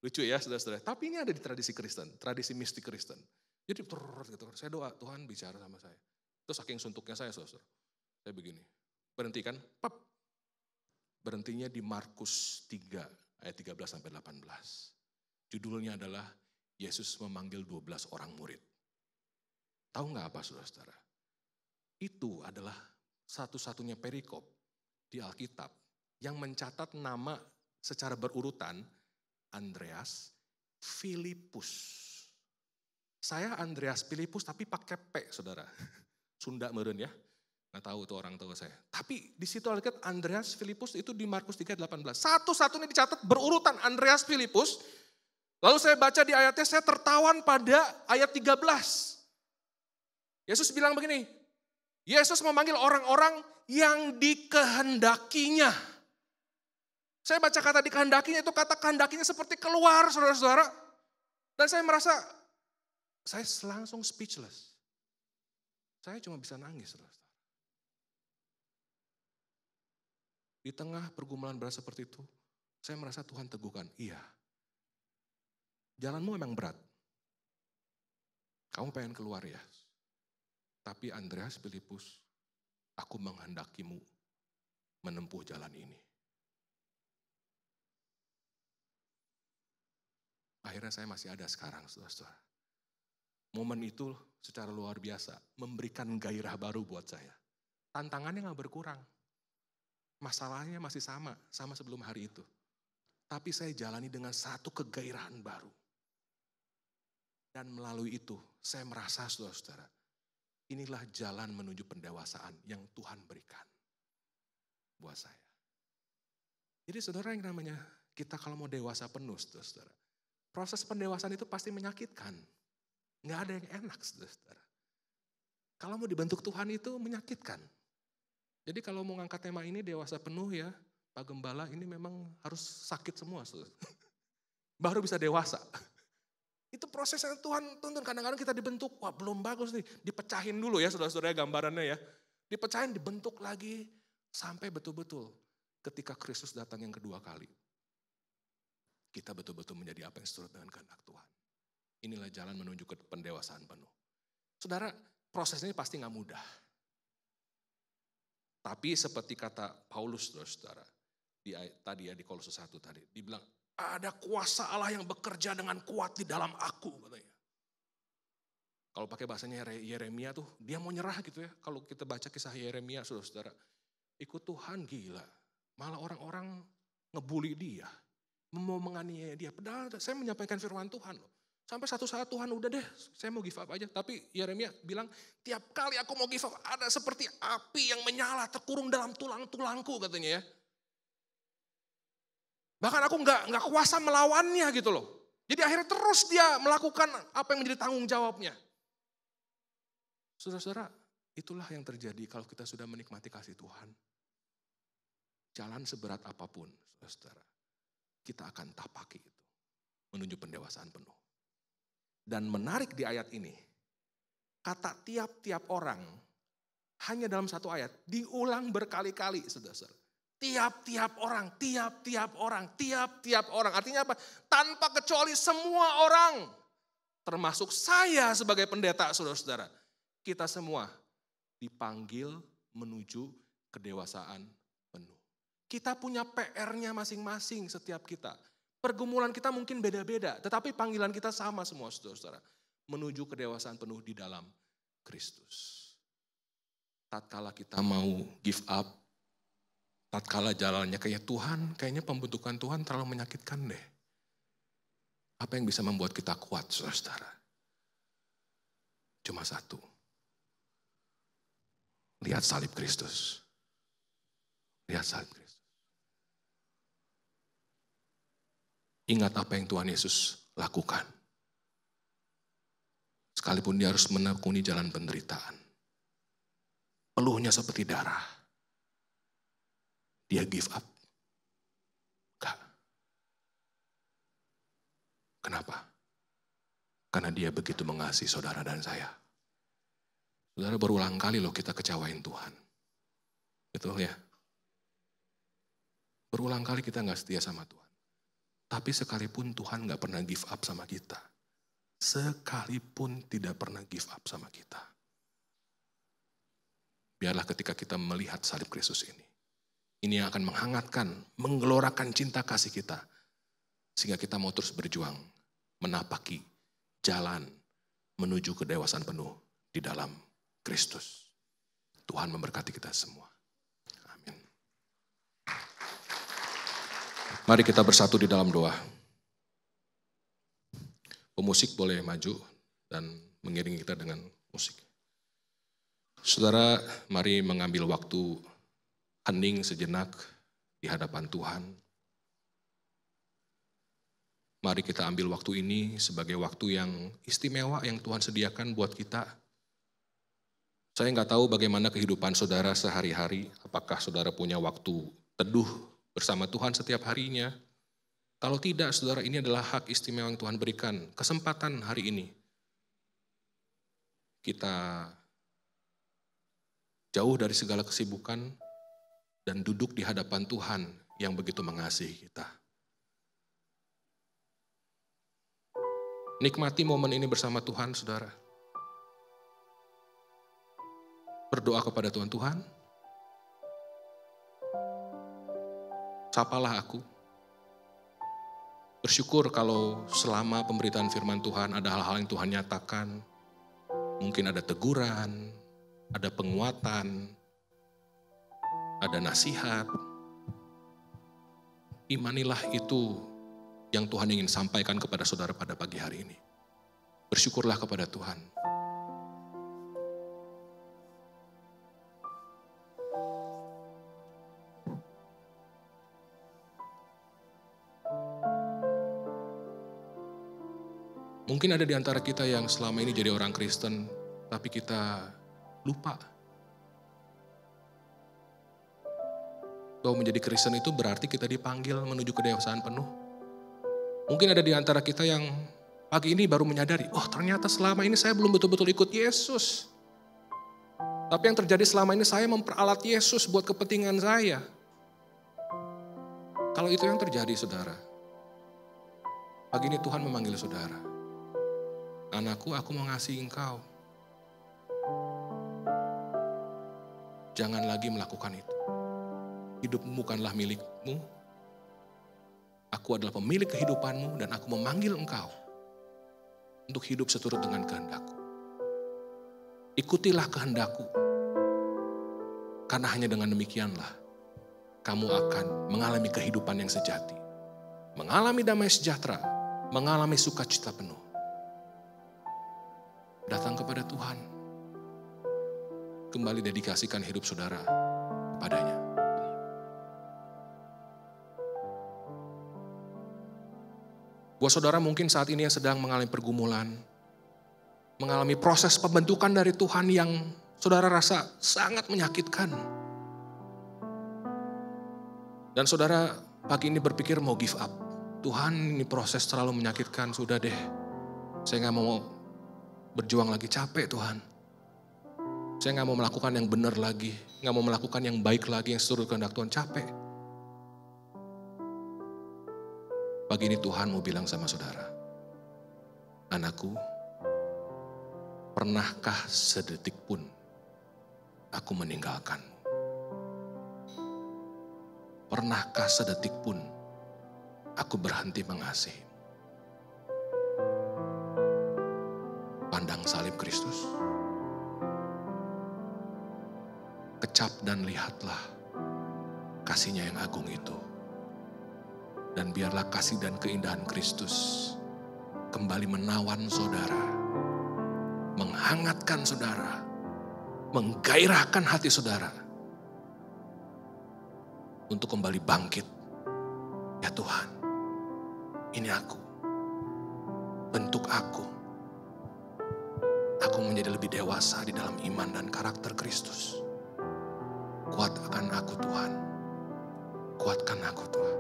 Lucu ya saudara-saudara. Tapi ini ada di tradisi Kristen, tradisi mistik Kristen. Jadi gitu, saya doa, Tuhan bicara sama saya. Terus saking suntuknya saya, saudara. Saya begini, berhenti kan, pap. Berhentinya di Markus 3 ayat 13-18. Judulnya adalah Yesus memanggil 12 orang murid. Tahu nggak apa saudara-saudara? Itu adalah satu-satunya perikop di Alkitab yang mencatat nama secara berurutan Andreas Filipus. Saya Andreas Filipus tapi pakai P, saudara. Sunda meren ya. Nggak tahu tuh orang tua saya. Tapi di situ Alkitab Andreas Filipus itu di Markus 3:18. Satu-satunya dicatat berurutan Andreas Filipus. Lalu saya baca di ayatnya, saya tertawan pada ayat 13. Yesus bilang begini, Yesus memanggil orang-orang yang dikehendakinya. Saya baca kata dikehendakinya, itu kata kehendakinya seperti keluar, saudara-saudara. Dan saya merasa, saya langsung speechless. Saya cuma bisa nangis, saudara-saudara. Di tengah pergumulan berat seperti itu, saya merasa Tuhan teguhkan, iya. Jalanmu memang berat. Kamu pengen keluar ya. Tapi Andreas Filipus, aku menghendakimu menempuh jalan ini. Akhirnya saya masih ada sekarang, saudara-saudara. Momen itu secara luar biasa, memberikan gairah baru buat saya. Tantangannya gak berkurang. Masalahnya masih sama sebelum hari itu. Tapi saya jalani dengan satu kegairahan baru. Dan melalui itu, saya merasa saudara-saudara, inilah jalan menuju pendewasaan yang Tuhan berikan buat saya. Jadi saudara, yang namanya kita kalau mau dewasa penuh, saudara, proses pendewasaan itu pasti menyakitkan. Nggak ada yang enak, saudara. Kalau mau dibentuk Tuhan itu menyakitkan. Jadi kalau mau ngangkat tema ini dewasa penuh ya, Pak Gembala, ini memang harus sakit semua, saudara. Baru bisa dewasa. Itu proses yang Tuhan tuntun. Kadang-kadang kita dibentuk, wah belum bagus nih. Dipecahin dulu ya saudara-saudara gambarannya ya. Dipecahin, dibentuk lagi. Sampai betul-betul ketika Kristus datang yang kedua kali. Kita betul-betul menjadi apa yang seturut dengan kehendak Tuhan. Inilah jalan menuju ke pendewasaan penuh. Saudara, prosesnya pasti gak mudah. Tapi seperti kata Paulus, saudara, tadi ya di Kolose 1 tadi, dibilang, ada kuasa Allah yang bekerja dengan kuat di dalam aku, katanya. Kalau pakai bahasanya Yeremia tuh, dia mau nyerah gitu ya. Kalau kita baca kisah Yeremia, saudara-saudara, ikut Tuhan gila. Malah orang-orang ngebully dia, mau menganiaya dia. Padahal saya menyampaikan firman Tuhan loh. Sampai satu saat Tuhan udah deh, saya mau give up aja. Tapi Yeremia bilang, tiap kali aku mau give up, ada seperti api yang menyala, terkurung dalam tulang-tulangku katanya ya. Bahkan aku nggak kuasa melawannya gitu loh. Jadi akhirnya terus dia melakukan apa yang menjadi tanggung jawabnya. Saudara-saudara, itulah yang terjadi kalau kita sudah menikmati kasih Tuhan. Jalan seberat apapun, saudara, kita akan tapaki itu. Menuju pendewasaan penuh. Dan menarik di ayat ini, kata tiap-tiap orang, hanya dalam satu ayat, diulang berkali-kali, saudara-saudara. Tiap-tiap orang, tiap-tiap orang, tiap-tiap orang. Artinya apa? Tanpa kecuali semua orang. Termasuk saya sebagai pendeta, saudara-saudara. Kita semua dipanggil menuju kedewasaan penuh. Kita punya PR-nya masing-masing setiap kita. Pergumulan kita mungkin beda-beda, tetapi panggilan kita sama semua, saudara-saudara. Menuju kedewasaan penuh di dalam Kristus. Tatkala kita mau give up, tatkala jalannya kayak Tuhan, kayaknya pembentukan Tuhan terlalu menyakitkan deh. Apa yang bisa membuat kita kuat, saudara-saudara? Cuma satu. Lihat salib Kristus. Lihat salib Kristus. Ingat apa yang Tuhan Yesus lakukan. Sekalipun dia harus menekuni jalan penderitaan. Peluhnya seperti darah. Dia give up? Enggak. Kenapa? Karena dia begitu mengasihi saudara dan saya. Saudara, berulang kali loh kita kecewain Tuhan. Betul ya? Berulang kali kita nggak setia sama Tuhan. Tapi sekalipun Tuhan nggak pernah give up sama kita. Sekalipun tidak pernah give up sama kita. Biarlah ketika kita melihat salib Kristus ini. Ini yang akan menghangatkan, menggelorakan cinta kasih kita. Sehingga kita mau terus berjuang, menapaki jalan menuju kedewasaan penuh di dalam Kristus. Tuhan memberkati kita semua. Amin. Mari kita bersatu di dalam doa. Pemusik boleh maju dan mengiringi kita dengan musik. Saudara, mari mengambil waktu hening sejenak di hadapan Tuhan. Mari kita ambil waktu ini sebagai waktu yang istimewa yang Tuhan sediakan buat kita. Saya nggak tahu bagaimana kehidupan saudara sehari-hari. Apakah saudara punya waktu teduh bersama Tuhan setiap harinya? Kalau tidak, saudara, ini adalah hak istimewa yang Tuhan berikan. Kesempatan hari ini. Kita jauh dari segala kesibukan dan duduk di hadapan Tuhan yang begitu mengasihi kita. Nikmati momen ini bersama Tuhan, saudara. Berdoa kepada Tuhan, Tuhan, sapalah aku. Bersyukur kalau selama pemberitaan firman Tuhan ada hal-hal yang Tuhan nyatakan. Mungkin ada teguran, ada penguatan, ada nasihat. Imanilah itu yang Tuhan ingin sampaikan kepada saudara pada pagi hari ini. Bersyukurlah kepada Tuhan. Mungkin ada di antara kita yang selama ini jadi orang Kristen, tapi kita lupa. Bahwa menjadi Kristen itu berarti kita dipanggil menuju kedewasaan penuh. Mungkin ada di antara kita yang pagi ini baru menyadari, oh ternyata selama ini saya belum betul-betul ikut Yesus. Tapi yang terjadi selama ini saya memperalat Yesus buat kepentingan saya. Kalau itu yang terjadi, saudara, pagi ini Tuhan memanggil saudara. Anakku, aku mengasihi engkau. Jangan lagi melakukan itu. Hidupmu bukanlah milikmu. Aku adalah pemilik kehidupanmu dan aku memanggil engkau untuk hidup seturut dengan kehendakku. Ikutilah kehendakku. Karena hanya dengan demikianlah kamu akan mengalami kehidupan yang sejati. Mengalami damai sejahtera, mengalami sukacita penuh. Datang kepada Tuhan. Kembali dedikasikan hidup saudara kepadanya. Buat saudara mungkin saat ini yang sedang mengalami pergumulan, mengalami proses pembentukan dari Tuhan yang saudara rasa sangat menyakitkan. Dan saudara pagi ini berpikir mau give up. Tuhan, ini proses terlalu menyakitkan, sudah deh. Saya gak mau berjuang lagi, capek Tuhan. Saya gak mau melakukan yang benar lagi, gak mau melakukan yang baik lagi, yang seturut kehendak Tuhan, capek. Pagi ini Tuhan mau bilang sama saudara, anakku, pernahkah sedetik pun aku meninggalkanmu? Pernahkah sedetik pun aku berhenti mengasihi? Pandang salib Kristus. Kecap dan lihatlah kasih-Nya yang agung itu. Dan biarlah kasih dan keindahan Kristus kembali menawan saudara, menghangatkan saudara, menggairahkan hati saudara untuk kembali bangkit. Ya Tuhan, ini aku, bentuk aku. Aku menjadi lebih dewasa di dalam iman dan karakter Kristus. Kuatkan aku Tuhan, kuatkan aku Tuhan.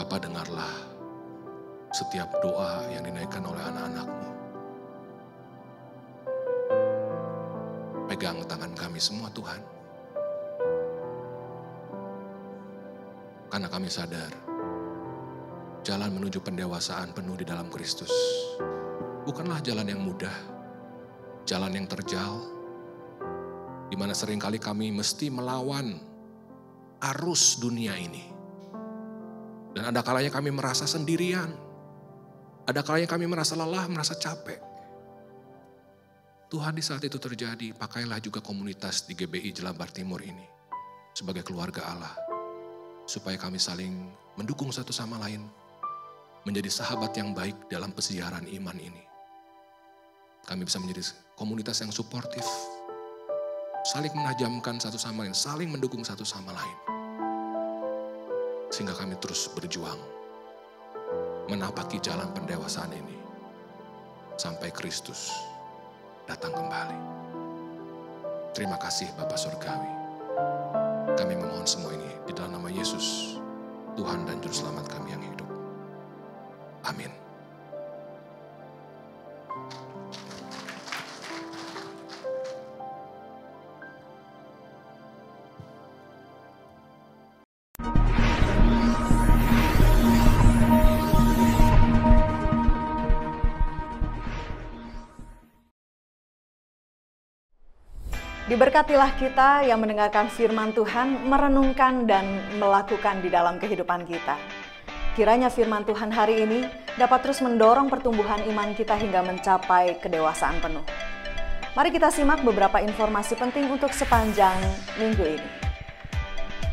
Bapa, dengarlah setiap doa yang dinaikkan oleh anak-anak-Mu. Pegang tangan kami semua Tuhan. Karena kami sadar, jalan menuju pendewasaan penuh di dalam Kristus bukanlah jalan yang mudah, jalan yang terjal, di mana seringkali kami mesti melawan arus dunia ini. Dan ada kalanya kami merasa sendirian, ada kalanya kami merasa lelah, merasa capek. Tuhan, di saat itu terjadi, pakailah juga komunitas di GBI Jelambar Timur ini sebagai keluarga Allah, supaya kami saling mendukung satu sama lain, menjadi sahabat yang baik dalam pesiaran iman ini. Kami bisa menjadi komunitas yang suportif, saling menajamkan satu sama lain, saling mendukung satu sama lain. Sehingga kami terus berjuang, menapaki jalan pendewasaan ini, sampai Kristus datang kembali. Terima kasih Bapa Surgawi. Kami memohon semua ini di dalam nama Yesus, Tuhan dan Juru Selamat kami yang hidup. Amin. Diberkatilah kita yang mendengarkan firman Tuhan, merenungkan dan melakukan di dalam kehidupan kita. Kiranya firman Tuhan hari ini dapat terus mendorong pertumbuhan iman kita hingga mencapai kedewasaan penuh. Mari kita simak beberapa informasi penting untuk sepanjang minggu ini.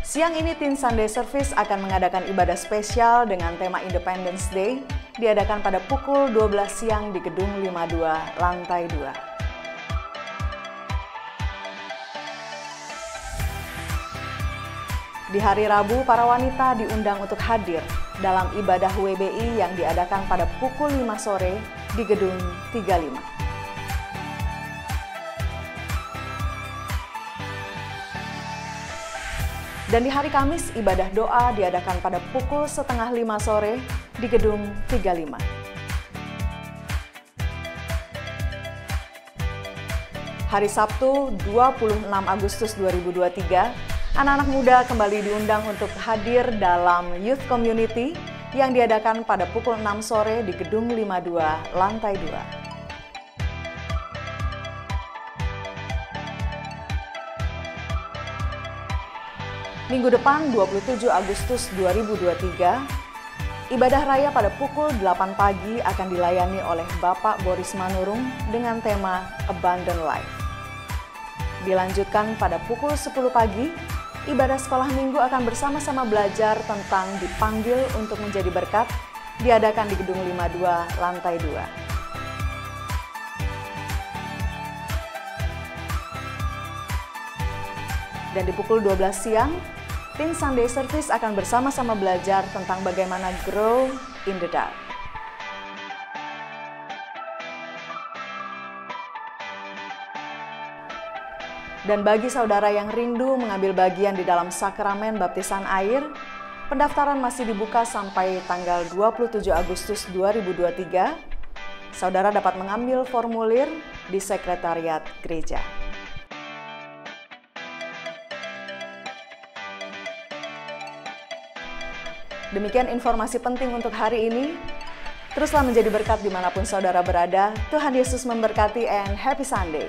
Siang ini Teen Sunday Service akan mengadakan ibadah spesial dengan tema Independence Day, diadakan pada pukul 12 siang di Gedung 52, lantai 2. Di hari Rabu, para wanita diundang untuk hadir dalam ibadah WBI yang diadakan pada pukul 5 sore di Gedung 35. Dan di hari Kamis, ibadah doa diadakan pada pukul 4:30 sore di Gedung 35. Hari Sabtu, 26 Agustus 2023, anak-anak muda kembali diundang untuk hadir dalam Youth Community yang diadakan pada pukul 6 sore di Gedung 52, lantai 2. Minggu depan, 27 Agustus 2023, ibadah raya pada pukul 8 pagi akan dilayani oleh Bapak Boris Manurung dengan tema Abundant Life. Dilanjutkan pada pukul 10 pagi, ibadah sekolah minggu akan bersama-sama belajar tentang dipanggil untuk menjadi berkat, diadakan di Gedung 52, lantai 2. Dan di pukul 12 siang, Teen Sunday Service akan bersama-sama belajar tentang bagaimana grow in the dark. Dan bagi saudara yang rindu mengambil bagian di dalam sakramen baptisan air, pendaftaran masih dibuka sampai tanggal 27 Agustus 2023. Saudara dapat mengambil formulir di sekretariat gereja. Demikian informasi penting untuk hari ini. Teruslah menjadi berkat dimanapun saudara berada. Tuhan Yesus memberkati and happy Sunday.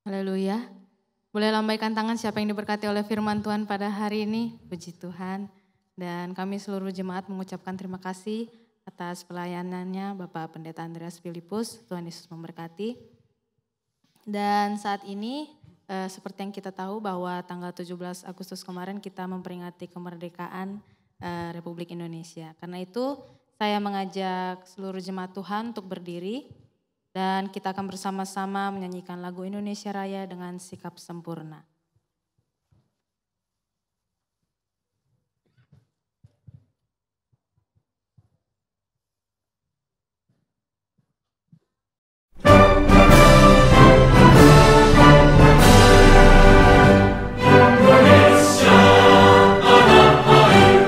Haleluya. Boleh lambaikan tangan siapa yang diberkati oleh firman Tuhan pada hari ini. Puji Tuhan. Dan kami seluruh jemaat mengucapkan terima kasih atas pelayanannya Bapak Pendeta Andreas Filipus. Tuhan Yesus memberkati. Dan saat ini seperti yang kita tahu bahwa tanggal 17 Agustus kemarin kita memperingati kemerdekaan Republik Indonesia. Karena itu saya mengajak seluruh jemaat Tuhan untuk berdiri. Dan kita akan bersama-sama menyanyikan lagu Indonesia Raya dengan sikap sempurna. Indonesia tanah air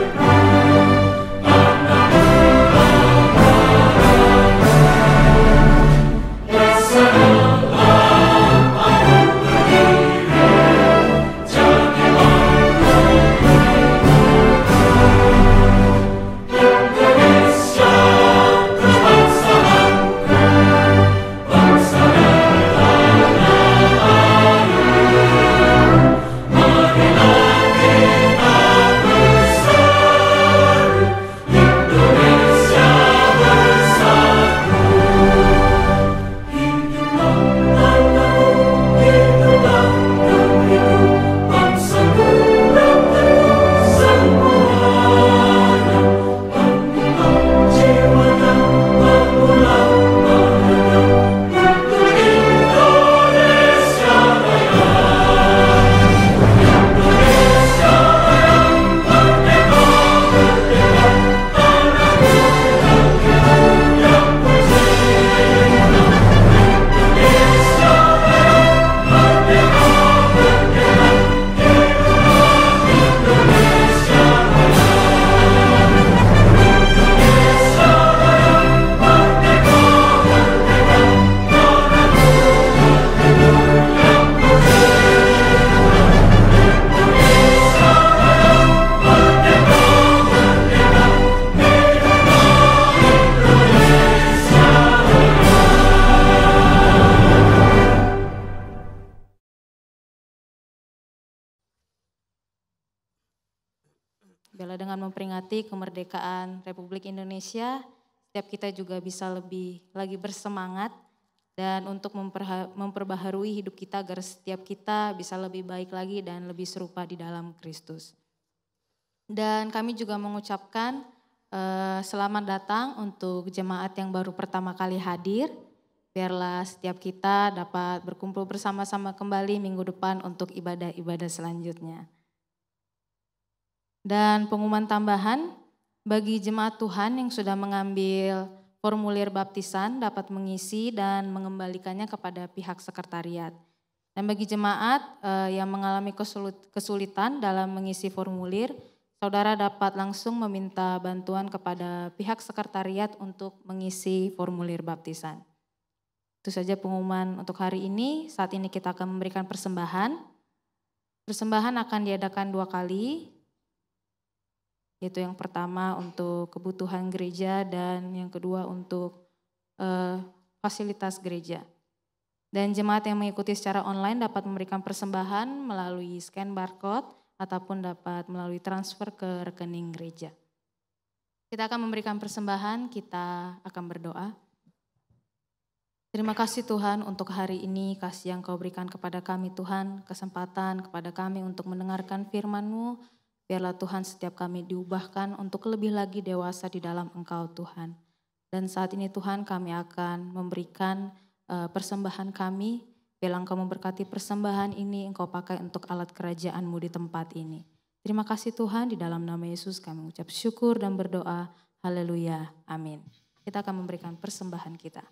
Biarlah dengan memperingati kemerdekaan Republik Indonesia, setiap kita juga bisa lebih lagi bersemangat dan untuk memperbaharui hidup kita agar setiap kita bisa lebih baik lagi dan lebih serupa di dalam Kristus. Dan kami juga mengucapkan selamat datang untuk jemaat yang baru pertama kali hadir. Biarlah setiap kita dapat berkumpul bersama-sama kembali minggu depan untuk ibadah-ibadah selanjutnya. Dan pengumuman tambahan, bagi jemaat Tuhan yang sudah mengambil formulir baptisan dapat mengisi dan mengembalikannya kepada pihak sekretariat. Dan bagi jemaat yang mengalami kesulitan dalam mengisi formulir, saudara dapat langsung meminta bantuan kepada pihak sekretariat untuk mengisi formulir baptisan. Itu saja pengumuman untuk hari ini. Saat ini kita akan memberikan persembahan. Persembahan akan diadakan 2 kali. Yaitu yang pertama untuk kebutuhan gereja dan yang kedua untuk fasilitas gereja. Dan jemaat yang mengikuti secara online dapat memberikan persembahan melalui scan barcode ataupun dapat melalui transfer ke rekening gereja. Kita akan memberikan persembahan, kita akan berdoa. Terima kasih Tuhan untuk hari ini, kasih yang Kau berikan kepada kami Tuhan, kesempatan kepada kami untuk mendengarkan firman-Mu. Biarlah Tuhan setiap kami diubahkan untuk lebih lagi dewasa di dalam Engkau Tuhan. Dan saat ini Tuhan kami akan memberikan persembahan kami. Biarlah Engkau memberkati persembahan ini, Engkau pakai untuk alat kerajaan-Mu di tempat ini. Terima kasih Tuhan, di dalam nama Yesus kami mengucap syukur dan berdoa. Haleluya, amin. Kita akan memberikan persembahan kita.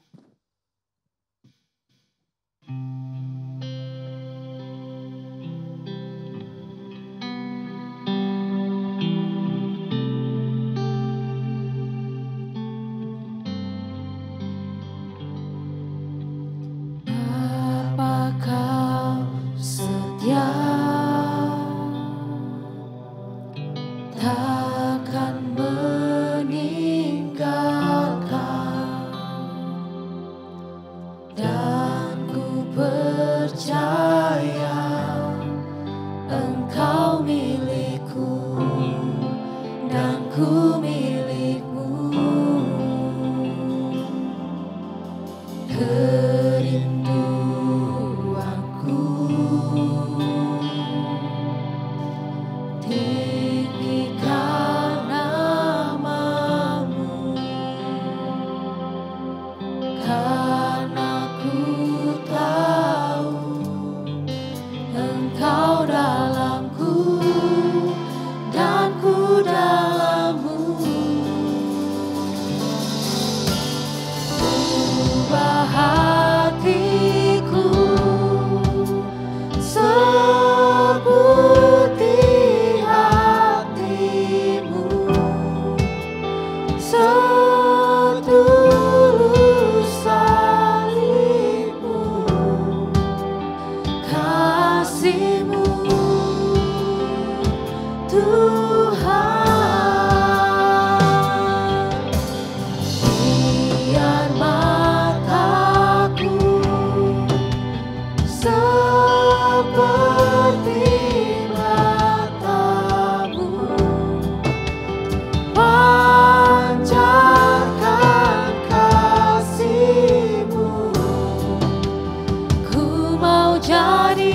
Jadi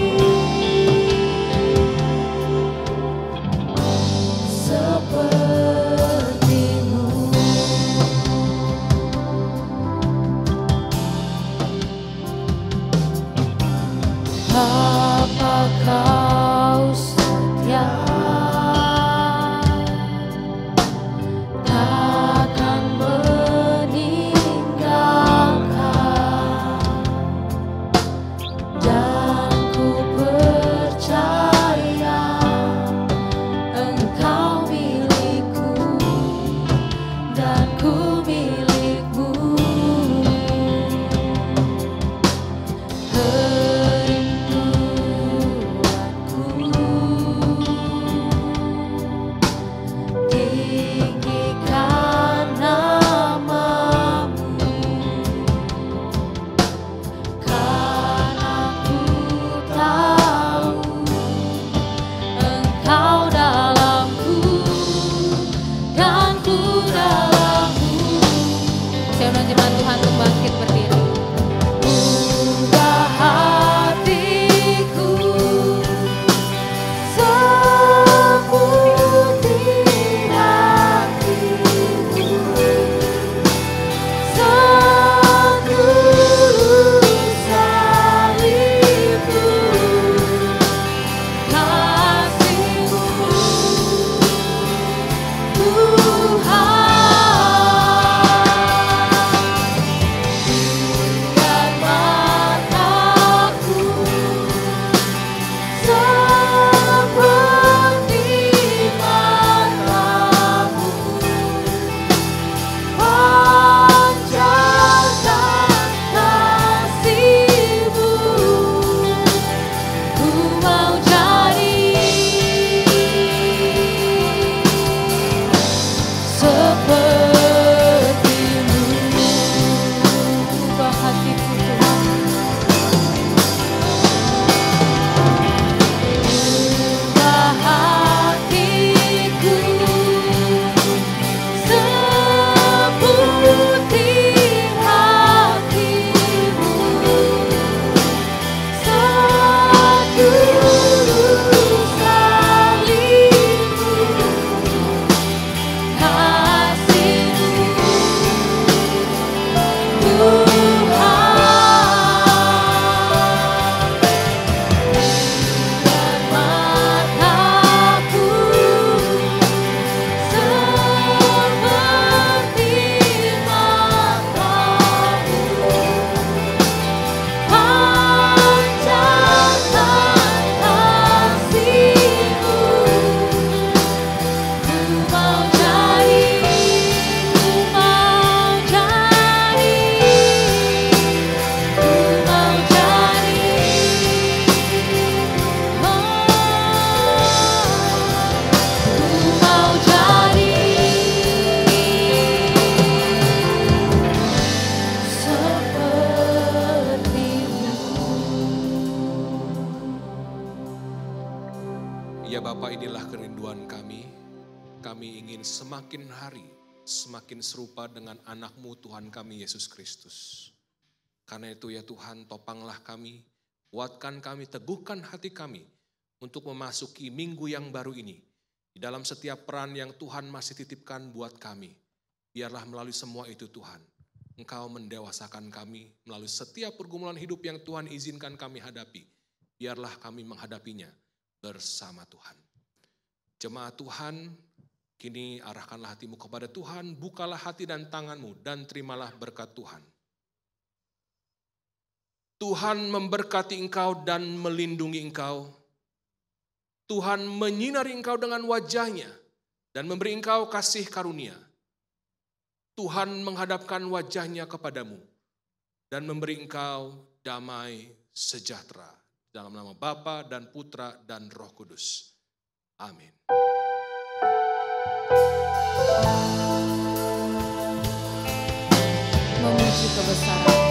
kami ingin semakin hari, semakin serupa dengan anak-Mu Tuhan kami Yesus Kristus. Karena itu ya Tuhan, topanglah kami, kuatkan kami, teguhkan hati kami untuk memasuki minggu yang baru ini. Di dalam setiap peran yang Tuhan masih titipkan buat kami. Biarlah melalui semua itu Tuhan, Engkau mendewasakan kami melalui setiap pergumulan hidup yang Tuhan izinkan kami hadapi. Biarlah kami menghadapinya bersama Tuhan. Jemaat Tuhan, kini arahkanlah hatimu kepada Tuhan, bukalah hati dan tanganmu dan terimalah berkat Tuhan. Tuhan memberkati engkau dan melindungi engkau. Tuhan menyinari engkau dengan wajahnya dan memberi engkau kasih karunia. Tuhan menghadapkan wajahnya kepadamu dan memberi engkau damai sejahtera. Dalam nama Bapa dan Putra dan Roh Kudus. Amin. Memuji kebesaran.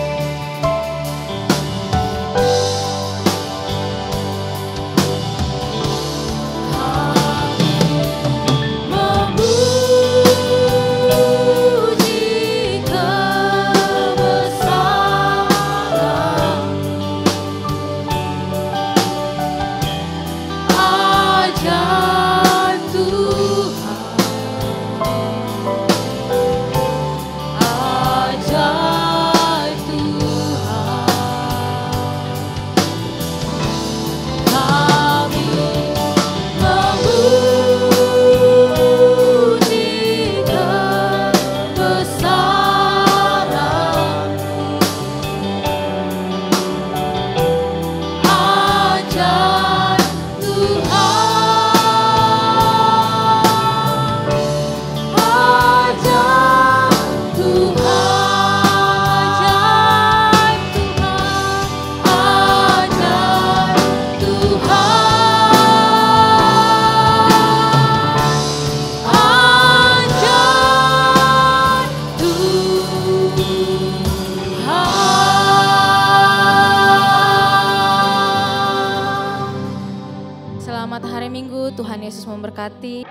Selamat hari Minggu, Tuhan Yesus memberkati.